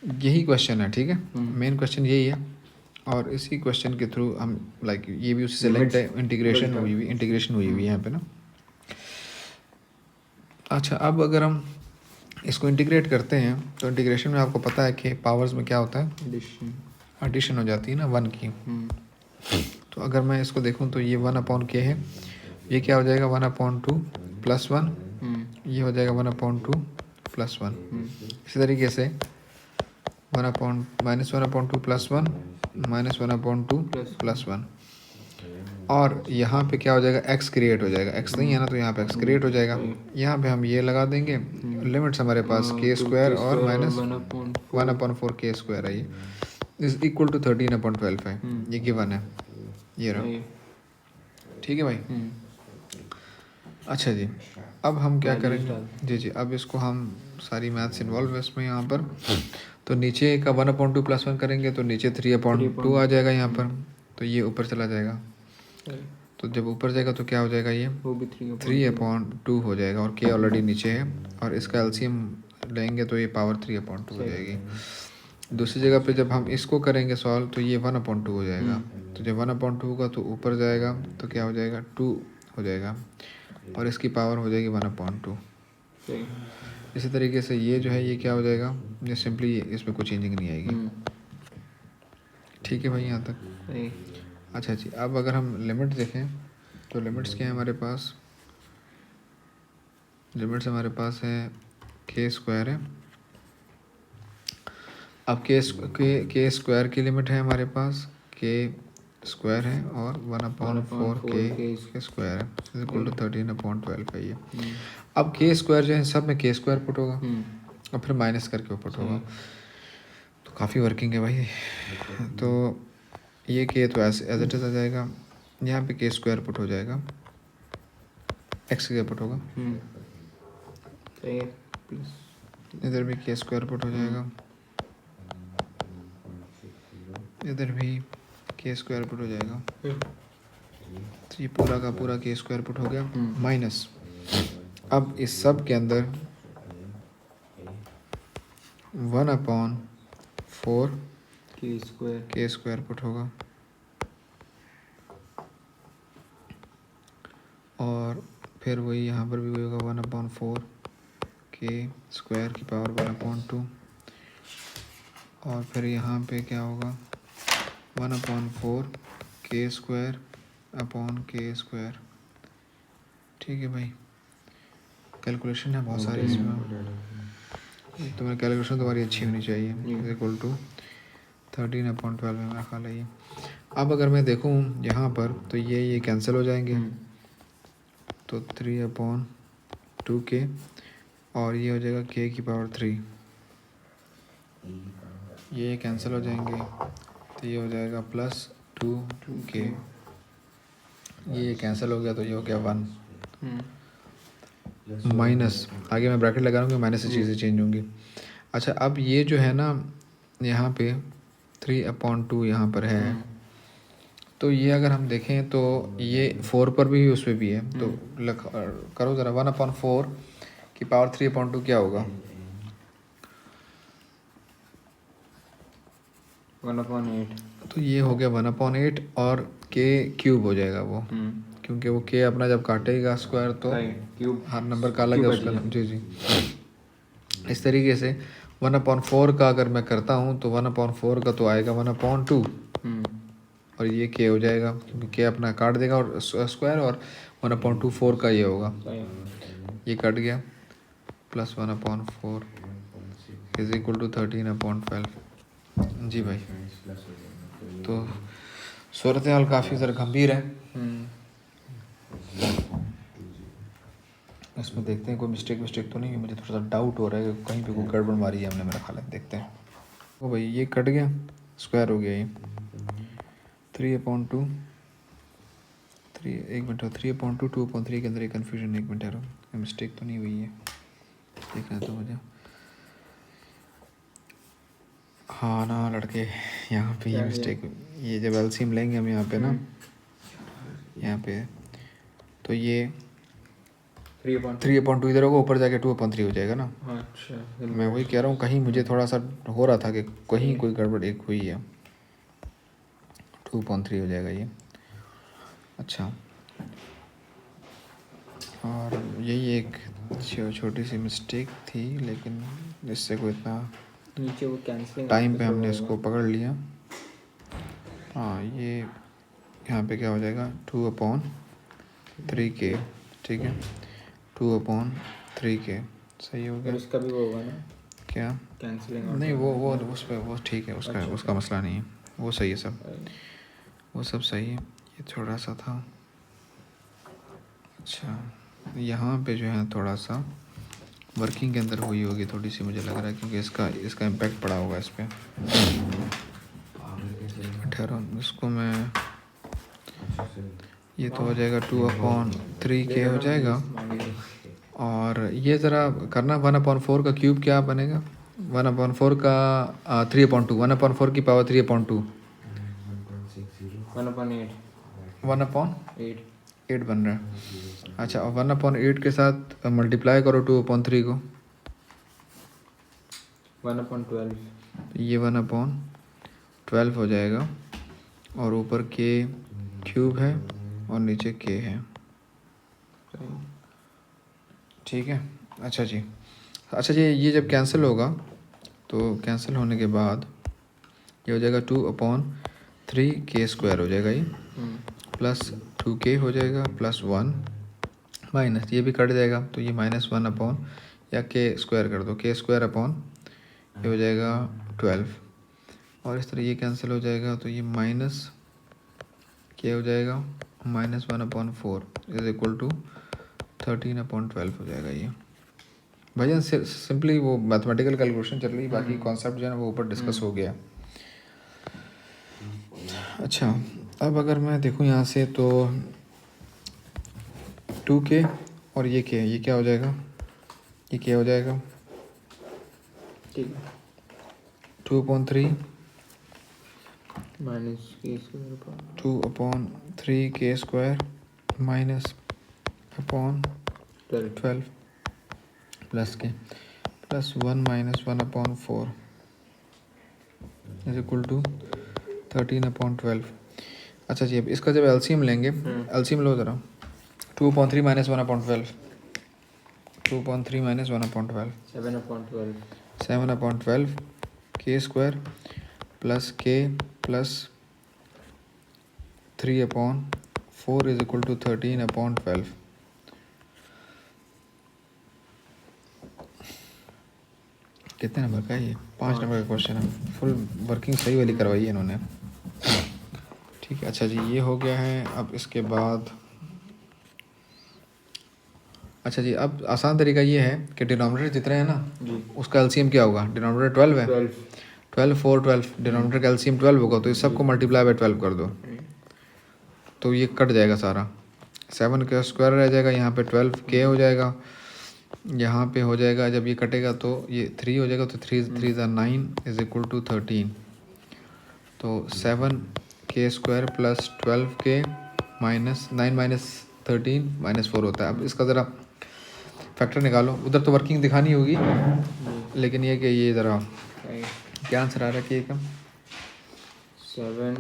यही क्वेश्चन है, ठीक है, मेन क्वेश्चन यही है। और इसी क्वेश्चन के थ्रू हम लाइक ये भी उससे से लिंक्ड है, इंटीग्रेशन हुई हुई है यहाँ पे ना। अच्छा अब अगर हम इसको इंटीग्रेट करते हैं तो इंटीग्रेशन में आपको पता है कि पावर्स में क्या होता है, एडिशन हो जाती है ना 1 की। तो अगर मैं इसको देखूं तो ये 1/k है, ये क्या हो जाएगा 1/2 + 1, ये हो जाएगा 1/2 + 1। इसी तरीके से -1/2 + 1 -1/2 + 1। और यहाँ पे क्या हो जाएगा, x क्रिएट हो जाएगा, x नहीं है ना तो यहाँ पे x क्रिएट हो जाएगा। यहाँ पे हम ये लगा देंगे, लिमिट्स हमारे पास k² और -1/4k² है, ये इज इक्वल टू 13/12 है, ये गिवन है, ये रहा, ठीक है भाई। अच्छा जी, अब हम क्या करेंगे जी जी, अब इसको हम सारी मैथ्स इन्वॉल्व है इसमें यहाँ पर। तो नीचे का 1/2 + 1 करेंगे तो नीचे 3/2 आ जाएगा यहाँ पर, तो ये ऊपर चला जाएगा। तो जब ऊपर जाएगा तो क्या हो जाएगा, ये वो भी 3/2 हो जाएगा, और k ऑलरेडी नीचे है, और इसका एलसीएम लेंगे तो ये पावर 3/2 हो जाएगी। दूसरी जगह पे जब हम इसको करेंगे सॉल्व तो ये 1/2 हो जाएगा। तो जब 1/2 होगा तो ऊपर जाएगा तो क्या हो जाएगा, 2 हो जाएगा, और इसकी पावर हो जाएगी 1/2। इसी तरीके से ये जो है ये क्या हो जाएगा, ये सिंपली इसमें कोई चेंजिंग नहीं आएगी, ठीक है भाई यहाँ तक। अच्छा जी, अब अगर हम लिमिट देखें तो लिमिट्स क्या है हमारे पास, लिमिट्स हमारे पास है k² है। अब k² की लिमिट है हमारे पास, k² है और 1/4k² है, इक्वल टू 13/12 है ये। अब k² जो है सब में k² पुट होगा और फिर माइनस करके पुट होगा, तो काफ़ी वर्किंग है भाई। तो ये k तो एज इट इज़ आ जाएगा, यहाँ पे k² पुट हो जाएगा, x के पुट होगा, इधर भी k² पुट हो जाएगा, इधर भी k² पुट हो जाएगा, तो ये पूरा का पूरा k² पुट हो गया माइनस। अब इस सब के अंदर 1/4 k² पुट होगा, और फिर वही यहाँ पर भी वही होगा 1/4 k² की पावर 1/2, और फिर यहाँ पे क्या होगा 1/4 k²/k²। ठीक है भाई, कैलकुलेशन है बहुत सारी इसमें, तो मेरी कैलकुलेशन तुम्हारी अच्छी होनी चाहिए। इक्वल टू 13/12 में मेरा ख्याल है ये। अब अगर मैं देखूँ यहाँ पर तो ये कैंसिल हो जाएंगे, तो 3/2k और ये हो जाएगा k की पावर 3, ये कैंसिल हो जाएंगे, तो ये हो जाएगा +2k, ये कैंसिल हो गया तो ये हो गया 1 माइनस, आगे मैं ब्रैकेट लगा रहा हूँ कि माइनस से चीज़ें चेंज होंगी। अच्छा अब ये जो है ना यहाँ पे 3/2 यहाँ पर है, तो ये अगर हम देखें तो ये 4 पर भी उस पर भी है, तो करो ज़रा 1/4 की पावर 3/2 क्या होगा, 1/8, तो ये हो गया 1/8 और k³ हो जाएगा वो, क्योंकि वो k अपना जब काटेगा स्क्वायर तो हर नंबर का अलग है उसका नाम, जी जी। इस तरीके से 1/4 का अगर मैं करता हूँ तो 1/4 का तो आएगा 1/2 और ये k हो जाएगा, क्योंकि k अपना काट देगा और स्क्वायर, और 1/4 का ये होगा, ये कट गया, +1/4 इज इक्वल टू 13/12। जी भाई, तो सूरत हाल काफ़ी ज़रा गंभीर है, इसमें देखते हैं कोई मिस्टेक तो नहीं है, मुझे थोड़ा सा डाउट हो रहा है कि कहीं पे कोई गड़बड़ मारी है हमने, मेरा ख्याल है, देखते हैं। ओ भाई ये कट गया, स्क्वायर हो गया ये 3/2, 1 मिनट, 3/2 2/3 के अंदर एक कन्फ्यूजन, 1 मिनट यार, मिस्टेक तो नहीं हुई है, देखना तो मुझे, हाँ ना लड़के, यहाँ पे ये मिस्टेक, ये जब एलसीएम लेंगे हम यहाँ पे ना यहाँ पे, तो ये 3/2 3/2 इधर होगा, ऊपर जाके 2/3 हो जाएगा ना। अच्छा मैं वही कह रहा हूँ, कहीं मुझे थोड़ा सा हो रहा था कि कहीं कोई गड़बड़ एक हुई है। 2/3 हो जाएगा ये। अच्छा, और यही एक छोटी सी मिस्टेक थी, लेकिन इससे कोई इतना नीचे वो कैंसिलिंग टाइम पे हमने इसको पकड़ लिया। हाँ, ये यहाँ पे क्या हो जाएगा 2/3k, ठीक है, 2/3k सही हो और गया। इसका भी वो होगा ना क्या कैंसिलिंग? नहीं, वो उस पर वो ठीक है, उसका अच्छा, उसका मसला नहीं है, वो सही है सब, वो सब सही है। ये थोड़ा सा था। अच्छा, यहाँ पे जो है थोड़ा सा वर्किंग के अंदर हुई होगी थोड़ी सी, मुझे लग रहा है, क्योंकि इसका इम्पैक्ट पड़ा होगा इस पर। ठहरो, इसको मैं, ये तो हो जाएगा 2/3k हो जाएगा। और ये ज़रा करना 1/4 का क्यूब क्या बनेगा, 1/4 का 3/2, 1/4 की पावर 3/2, 1/8 1/8 बन रहा है। अच्छा, और 1/8 के साथ मल्टीप्लाई करो 2/3 को, 1/12 ये 1/12 हो जाएगा। और ऊपर k क्यूब है और नीचे k है, ठीक है। अच्छा जी, ये जब कैंसिल होगा तो कैंसिल होने के बाद ये हो जाएगा 2/3k² हो जाएगा ये, प्लस 2k हो जाएगा, प्लस 1 माइनस, ये भी कट जाएगा तो ये -1 या k² कर दो, k² ये हो जाएगा 12, और इस तरह ये कैंसिल हो जाएगा तो ये माइनस k हो जाएगा, -1/4 इज इक्वल टू 13/12 हो जाएगा ये। भाईजान सिंपली वो मैथमेटिकल कैलकुलेशन चल रही है, बाकी कॉन्सेप्ट जो है ना वो ऊपर डिस्कस हो गया। अच्छा, अब अगर मैं देखूँ यहाँ से तो 2k और ये k, ये क्या हो जाएगा, ये क्या हो जाएगा, ठीक है, 2/3 -k² 2/3k² -/12 प्लस के प्लस 1 - 1/4 इज इक्वल टू 13/12। अच्छा जी, अब इसका जब एलसीएम लेंगे, एलसीएम लो ज़रा, 2/3 - 1/12, 2/3 - 1/12 7/12 k² plus k plus 3/4 is equal to 13/12। कितने नंबर का है ये? 5 नंबर का क्वेश्चन है, फुल वर्किंग सही वाली करवाई है इन्होंने, ठीक है। अच्छा जी, ये हो गया है। अब इसके बाद अच्छा जी, अब आसान तरीका ये है कि डिनोमिनेटर जितने हैं ना उसका एलसीएम क्या होगा, डिनोमिनेटर 12 है, 12 4 12, डिनोमिनेटर का एलसीएम 12 होगा, तो इस सबको मल्टीप्लाई बाय 12 कर दो तो ये कट जाएगा सारा, 7 का स्क्वायर रह जाएगा, यहाँ पे 12k हो जाएगा, यहाँ पे हो जाएगा, जब ये कटेगा तो ये 3 हो जाएगा, तो 3 3 9 इज इक्वल टू 13, तो 7k² प्लस 12k माइनस 9 - 13 -4 होता है। अब इसका ज़रा फैक्टर निकालो, उधर तो वर्किंग दिखानी होगी, लेकिन ये कि ये ज़रा क्या आंसर आ रहा है कि कम 7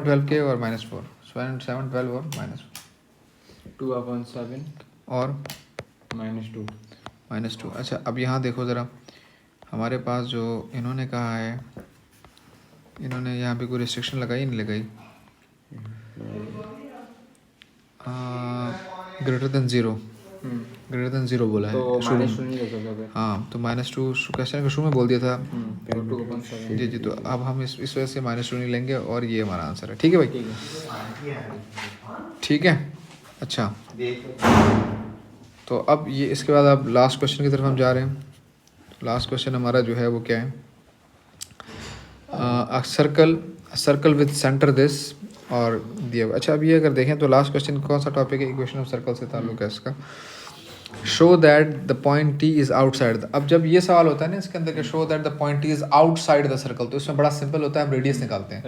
12k और -4, 7 12 और -4 2/7 और -2 -2। अच्छा, अब यहाँ देखो ज़रा, हमारे पास जो इन्होंने कहा है, इन्होंने यहाँ पे कोई रिस्ट्रिक्शन लगाई नहीं लगाई, ग्रेटर देन ज़ीरो बोला है तो शुरू -2 में। नहीं ले सकते। हाँ, तो -2 क्वेश्चन के शुरू में बोल दिया था। तो 2/7 जी जी, तो अब हम इस वजह से -2 नहीं लेंगे, और ये हमारा आंसर है, ठीक है भाई, ठीक है। ठीक है। अच्छा, तो अब ये इसके बाद अब लास्ट क्वेश्चन की तरफ हम जा रहे हैं। लास्ट क्वेश्चन हमारा जो है वो क्या है, सर्कल विद सेंटर दिस और दिया। अच्छा, अब ये अगर देखें तो लास्ट क्वेश्चन कौन सा टॉपिक है, इक्वेशन ऑफ सर्कल से ताल्लुक है इसका। Show that the point T is outside. अब जब ये सवाल होता है ना इसके अंदर कि show that the point T is outside the circle, तो इसमें बड़ा सिंपल होता है, हम रेडियस निकालते हैं।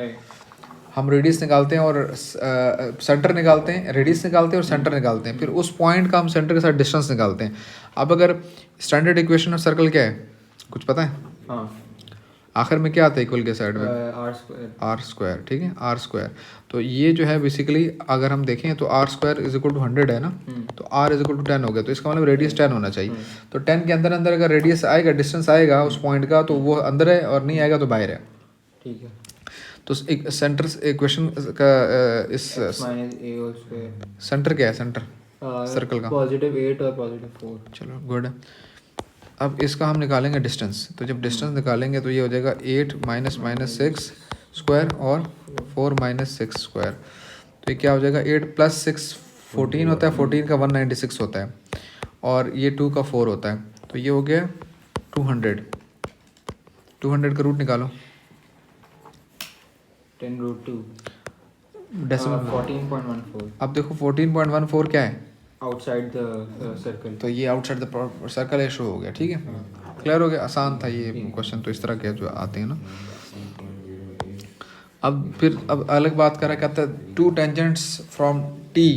हम रेडियस निकालते हैं और सेंटर निकालते हैं, रेडियस निकालते हैं और सेंटर निकालते हैं, फिर उस पॉइंट का हम सेंटर के साथ डिस्टेंस निकालते हैं। अब अगर स्टैंडर्ड इक्वेशन ऑफ सर्कल क्या है, कुछ पता है? हाँ, आखिर में क्या आता है इक्वल के साइड में? Are square. आर स्क्वायर, ठीक है, आर स्क्वायर। तो ये जो है बेसिकली अगर हम देखें तो r square is equal to 100 है ना, तो आर इज इक्वल टू 10 हो गया, तो इसका मतलब रेडियस 10 होना चाहिए। तो 10 के अंदर अंदर अगर रेडियस आएगा, डिस्टेंस आएगा उस पॉइंट का, तो वो अंदर है, और नहीं आएगा तो बाहर है। ठीक है। तो एक सेंटर इक्वेशन का इस माइनस ए होल स्क्वायर। सेंटर क्या है, सेंटर सर्कल का? पॉजिटिव 8 और पॉजिटिव 4। चलो गुड है। अब इसका हम निकालेंगे डिस्टेंस, तो जब डिस्टेंस निकालेंगे तो ये हो जाएगा 8 माइनस माइनस 6 स्क्वायर और 4 माइनस 6 स्क्वायर। तो ये क्या हो जाएगा, 8 प्लस 6 14 होता है, 14 का 196 होता है, और ये 2 का 4 होता है, तो ये हो गया 200। 200 का रूट निकालो। 10√2 डेसिमल 14.14 अब देखो 14.14 क्या है, आउटसाइड द सर्कल। तो ये आउटसाइड द सर्कल शो हो गया। ठीक है, क्लियर हो गया, आसान था ये क्वेश्चन, तो इस तरह के जो आते हैं ना। अब फिर अब अलग बात करा, कहता है 2 टेंजेंट्स फ्रॉम टी।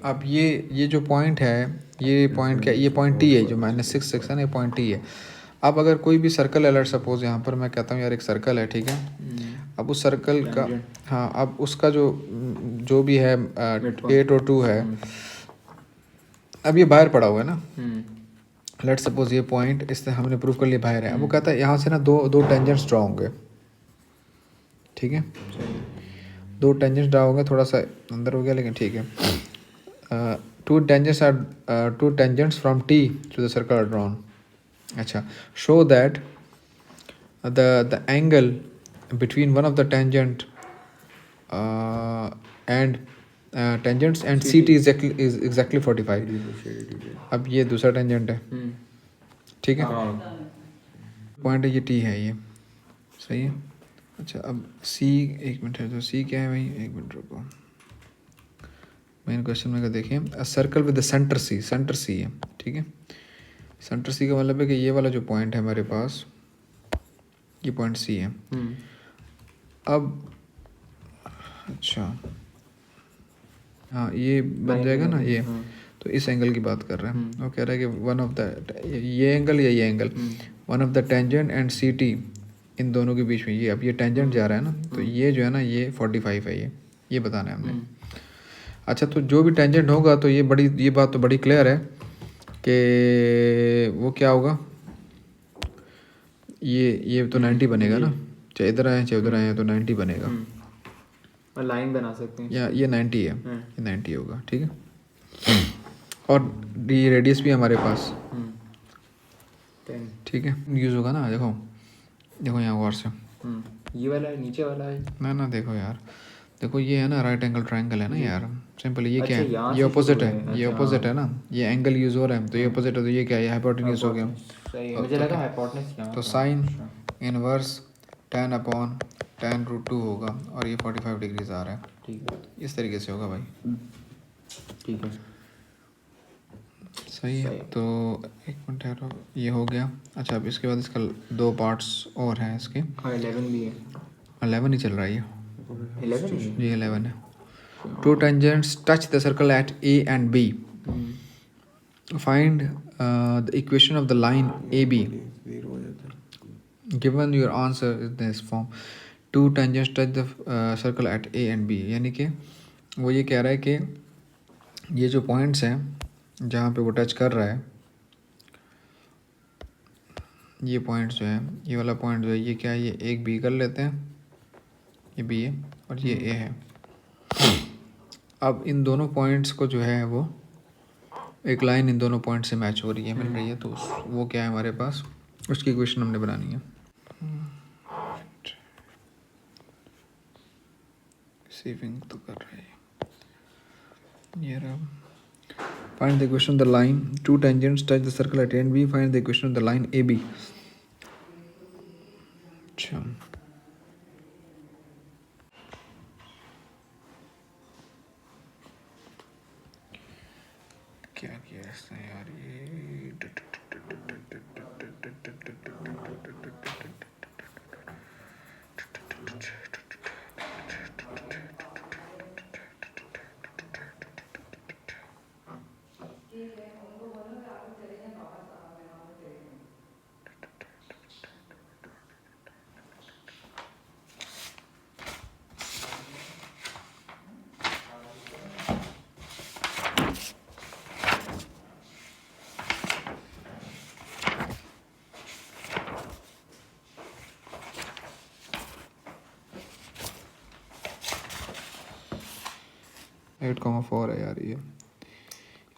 अब ये जो पॉइंट है, ये पॉइंट क्या, ये पॉइंट टी है, जो -6 है ना, ये पॉइंट टी है। अब अगर कोई भी सर्कल है, लेट्स सपोज यहाँ पर मैं कहता हूँ यार एक सर्कल है, ठीक है, अब उस सर्कल का, हाँ, अब उसका जो भी है 8 और 2 है, अब ये बाहर पड़ा हुआ है ना, लेट्स सपोज ये पॉइंट, इससे हमने प्रूव कर लिया बाहर है। अब वो कहता है यहाँ से ना दो टेंजेंट्स ड्रा होंगे, ठीक है, 2 टेंजेंट्स ड्रा होंगे, थोड़ा सा अंदर हो गया लेकिन ठीक है। 2 tangents from T to the circle are drawn. अच्छा, show that the angle between one of the tangent and tangents and C T is exactly 45। अब ये दूसरा टेंजेंट है, ठीक है, पॉइंट है ये टी है, ये सही है। अच्छा, अब सी, एक मिनट है, तो सी क्या है भाई, एक मिनट रुको, मेन क्वेश्चन में का देखें, circle with the centre C, centre C है, ठीक है, सेंटर सी का मतलब है कि ये वाला जो पॉइंट है हमारे पास, ये पॉइंट सी है। अब अच्छा, हाँ, ये बन जाएगा ना ये, तो इस एंगल की बात कर रहे हैं, वो कह रहा है कि वन ऑफ द, ये एंगल या ये angle, one of the tangent and C T, इन दोनों के बीच में ये, अब ये टेंजेंट जा रहा है ना, तो ये जो है ना, ये 45 है, ये बताना है हमने। अच्छा, तो जो भी टेंजेंट होगा, तो ये बात तो बड़ी क्लियर है कि वो क्या होगा, ये तो 90 बनेगा ना, चाहे इधर आए चाहे उधर आए, तो 90 बनेगा, और लाइन बना सकते हैं, या ये 90 है, ये 90 होगा, ठीक है, और ये रेडियस भी हमारे पास 10। ठीक है, यूज़ होगा ना। देखो यहाँ गौर से, ये वाला है, नीचे वाला है ना देखो यार, देखो ये है ना, राइट एंगल ट्रायंगल है ना यार, सिंपल। ये क्या अच्छा, है, ये ऑपोजिट है, ये ऑपोजिट है ना, ये एंगल यूज हो रहा है, तो ये ऑपोजिट है, तो ये क्या है, हाइपोटेन्यूज हो गया। सही है, मुझे लगा हाइपोटेन्यूज यहाँ तो साइन इनवर्स 10/tan√2 होगा, और ये 45 डिग्रीज आ रहा है, ठीक है, इस तरीके से होगा भाई, ठीक है, सही है। तो एक मिनट ठहरो, ये हो गया। अच्छा, अब इसके बाद इसका 2 पार्ट्स और हैं इसके, 11 भी है, 11 ही चल रहा है ये, 11 ये 11 है। 2 tangents touch the circle at A and B. Find the equation of the line AB. Given your answer is this form, 2 tangents touch the circle at A and B. यानी कि वो ये कह रहा है कि ये जो पॉइंट्स हैं जहाँ पे वो टच कर रहा है, ये पॉइंट्स जो है, ये वाला पॉइंट जो है, ये क्या है, ये एक B कर लेते हैं, ये B है और ये A है। अब इन दोनों पॉइंट्स को जो है वो एक लाइन इन दोनों पॉइंट से मैच हो रही है, मिल रही है, तो वो क्या है हमारे पास, उसकी इक्वेशन हमने बनानी है। सेविंग तो कर रहे हैं ये रहा। Find the equation of the line, 2 tangents touch the circle eight A and B, find the equation of the line AB। अच्छा, क्या किया इसने यार, ये 8,4 है यार ये,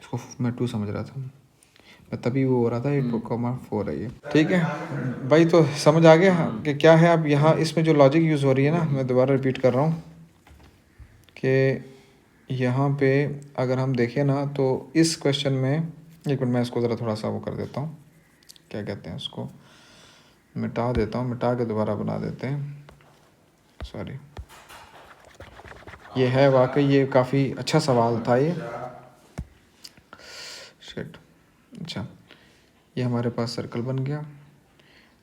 इसको मैं 2 समझ रहा था मैं, तभी वो हो रहा था 8,4 है ये। ठीक है भाई, तो समझ आ गया कि क्या है। अब यहाँ इसमें जो लॉजिक यूज़ हो रही है ना, मैं दोबारा रिपीट कर रहा हूँ कि यहाँ पे अगर हम देखें ना तो इस क्वेश्चन में, एक मिनट मैं इसको ज़रा थोड़ा सा वो कर देता हूँ, क्या कहते हैं उसको, मिटा देता हूँ, मिटा के दोबारा बना देते हैं, सॉरी। ये है वाकई, ये काफ़ी अच्छा सवाल था ये, शिट। अच्छा, ये हमारे पास सर्कल बन गया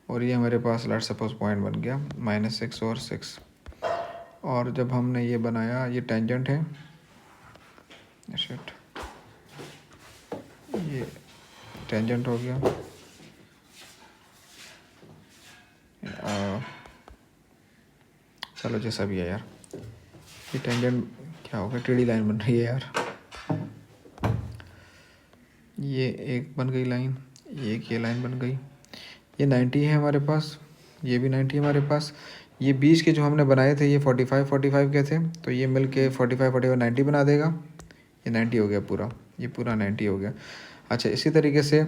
और ये हमारे पास लेट्स सपोज पॉइंट बन गया -6 और 6, और जब हमने ये बनाया, ये टेंजेंट है, शिट, ये टेंजेंट हो गया, चलो जैसा भी है यार, ये टेंजेंट क्या होगा, टेढ़ी लाइन बन रही है यार, ये एक बन गई लाइन, ये लाइन बन गई, ये 90 है हमारे पास, ये भी 90 है हमारे पास, ये बीच के जो हमने बनाए थे ये 45 के थे, तो ये मिल के 45 90 बना देगा, ये 90 हो गया पूरा, ये पूरा 90 हो गया। अच्छा, इसी तरीके से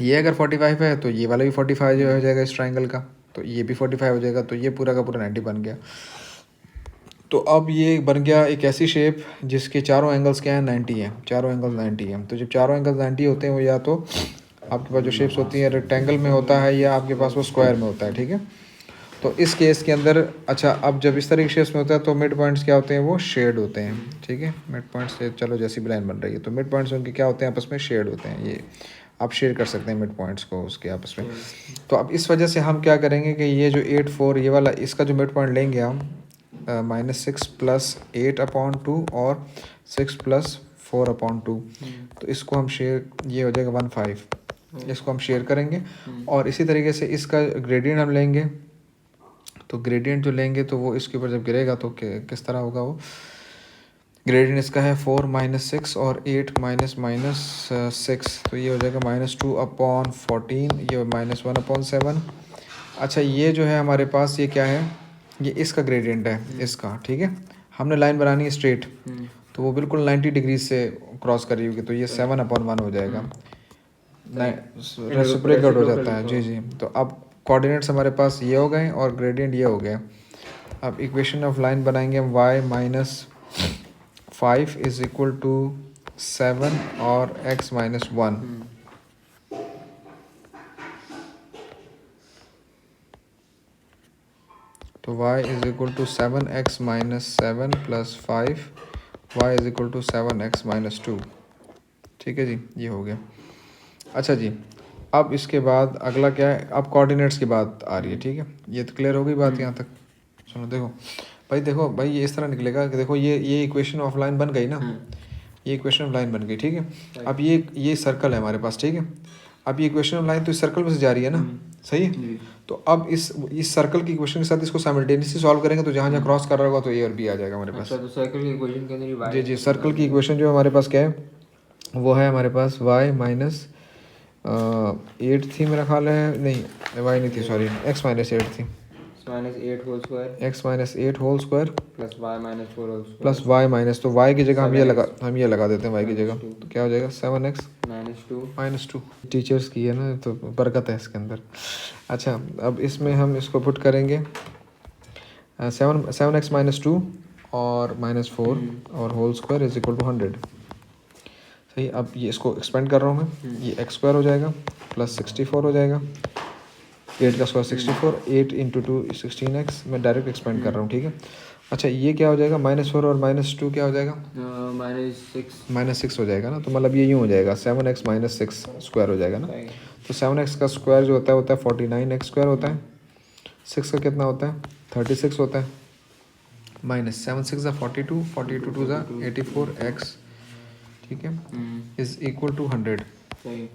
ये अगर 45 है तो ये वाला भी 45 जो हो जाएगा इस ट्राइंगल का, तो ये भी 45 हो जाएगा, तो ये पूरा का पूरा 90 बन गया। तो अब ये बन गया एक ऐसी शेप जिसके चारों एंगल्स क्या हैं, 90 हैं, चारों एंगल्स 90 हैं। तो जब चारों एंगल्स 90 होते हैं, वो या तो आपके पास जो शेप्स होती हैं रेक्टेंगल में होता है, या आपके पास वो स्क्वायर में होता है, ठीक है। तो इस केस के अंदर, अच्छा, अब जब इस तरह के शेप्स में होता है तो मिड पॉइंट्स क्या होते हैं, वो शेड होते हैं, ठीक है। मिड पॉइंट्स से चलो जैसी भी लाइन बन रही है, तो मिड पॉइंट्स उनके क्या होते हैं, आपस में शेड होते हैं, ये आप शेयर कर सकते हैं मिड पॉइंट्स को उसके आपस में। तो अब इस वजह से हम क्या करेंगे कि ये जो 8 4 ये वाला, इसका जो मिड पॉइंट लेंगे हम -6 + 8/2 और 6 + 4/2, तो इसको हम शेयर, ये हो जाएगा 15, इसको हम शेयर करेंगे। और इसी तरीके से इसका ग्रेडियंट हम लेंगे, तो ग्रेडियंट जो लेंगे तो वो इसके ऊपर जब गिरेगा तो किस तरह होगा वो, ग्रेडियंट इसका है 4 - 6 और 8 - 6, तो ये हो जाएगा -2/14, ये -1/7। अच्छा, ये जो है हमारे पास, ये क्या है, ये इसका ग्रेडियंट है इसका, ठीक है। हमने लाइन बनानी है स्ट्रेट, तो वो बिल्कुल 90 डिग्री से क्रॉस कर रही होगी, तो ये 7/1 हो जाएगा, रेसिप्रोकेट हो जाता है, जी जी। तो अब कोऑर्डिनेट्स हमारे पास ये हो गए और ग्रेडियंट ये हो गए। अब इक्वेशन ऑफ लाइन बनाएंगे हम, y - 5 = 7 और x - 1। तो y = 7x - 7 + 5, y = 7x - 2, ठीक है जी, ये हो गया। अच्छा जी, अब इसके बाद अगला क्या है, अब कोऑर्डिनेट्स की बात आ रही है, ठीक है। ये तो क्लियर हो गई बात यहाँ तक। सुनो, देखो भाई, ये इस तरह निकलेगा कि देखो ये इक्वेशन ऑफ लाइन बन गई ना, ये इक्वेशन ऑफ लाइन बन गई, ठीक है। अब ये सर्कल है हमारे पास, ठीक है। अब ये इक्वेशन ऑफ लाइन तो इस सर्कल में से जा रही है ना, सही है। तो अब इस सर्कल की इक्वेशन के साथ इसको साइमल्टेनियसली सॉल्व करेंगे, तो जहाँ जहाँ क्रॉस कर रहा होगा तो ए और बी आ जाएगा हमारे पास। अच्छा, तो सर्कल की इक्वेशन के अंदर ही y, जी जी, सर्कल की इक्वेशन जो हमारे पास क्या है, वो है हमारे पास y - 8 थी मेरा ख्याल है, नहीं y नहीं थी, सॉरी, x - 8 थी, -8 whole square x - 8 whole square plus y - 4 whole square plus y minus, तो y की जगह हम ये लगा देते हैं, y की जगह, तो क्या हो जाएगा 7x - 2। टीचर्स की है ना, तो बरकत है इसके अंदर। अच्छा, अब इसमें हम इसको पुट करेंगे 7x - 2 और -4 और होल स्क्वायर = 100, सही। अब ये इसको एक्सपेंड कर रहा हूँ मैं, ये x² हो जाएगा प्लस 64 हो जाएगा, 8 का स्क्वायर 64, 8 × 2 16x, मैं डायरेक्ट एक्सपेंड कर रहा हूँ, ठीक है। अच्छा, ये क्या हो जाएगा, -4 और -2 क्या हो जाएगा, -6 हो जाएगा ना, तो मतलब ये यूँ हो जाएगा 7x - 6 स्क्वायर हो जाएगा ना। तो 7x का स्क्वायर जो होता है 49x² होता है, 6 का कितना होता है 36 होता है, -7 6 = 42, 42 2 = 84x, ठीक है, = 100।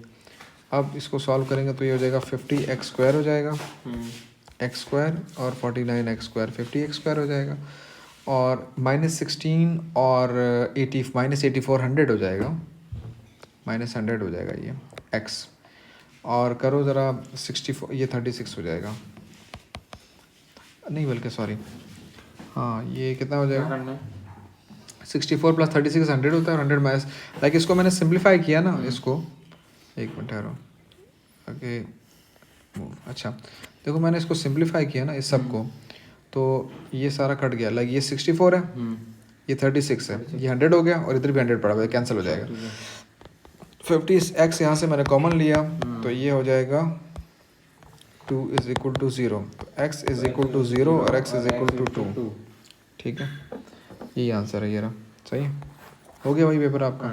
अब इसको सॉल्व करेंगे तो ये हो जाएगा 50x² हो जाएगा, x² और 49x², 50x² हो जाएगा, और -16 और 84 100 हो जाएगा, -100 हो जाएगा ये x, और करो ज़रा 64, ये 36 हो जाएगा, नहीं बल्कि सॉरी, हाँ, ये कितना हो जाएगा 64 प्लस 36 100 होता है, 100 माइनस लाइक इसको मैंने सिंप्लीफाई किया ना इसको, एक मिनट ठहरो, ओके अच्छा देखो मैंने इसको सिंप्लीफाई किया ना इस सब को, तो ये सारा कट गया, लाइक ये 64 है, ये 36 है, ये 100 हो गया और इधर भी 100 पड़ा हुआ है, कैंसिल हो जाएगा। 50x यहाँ से मैंने कॉमन लिया तो ये हो जाएगा 2 इज इक्वल टू 0, तो x इज इक्वल टू 0 और x इज इक्वल टू 2, ठीक है, यही आंसर है ये रहा, सही हो गया वही पेपर आपका।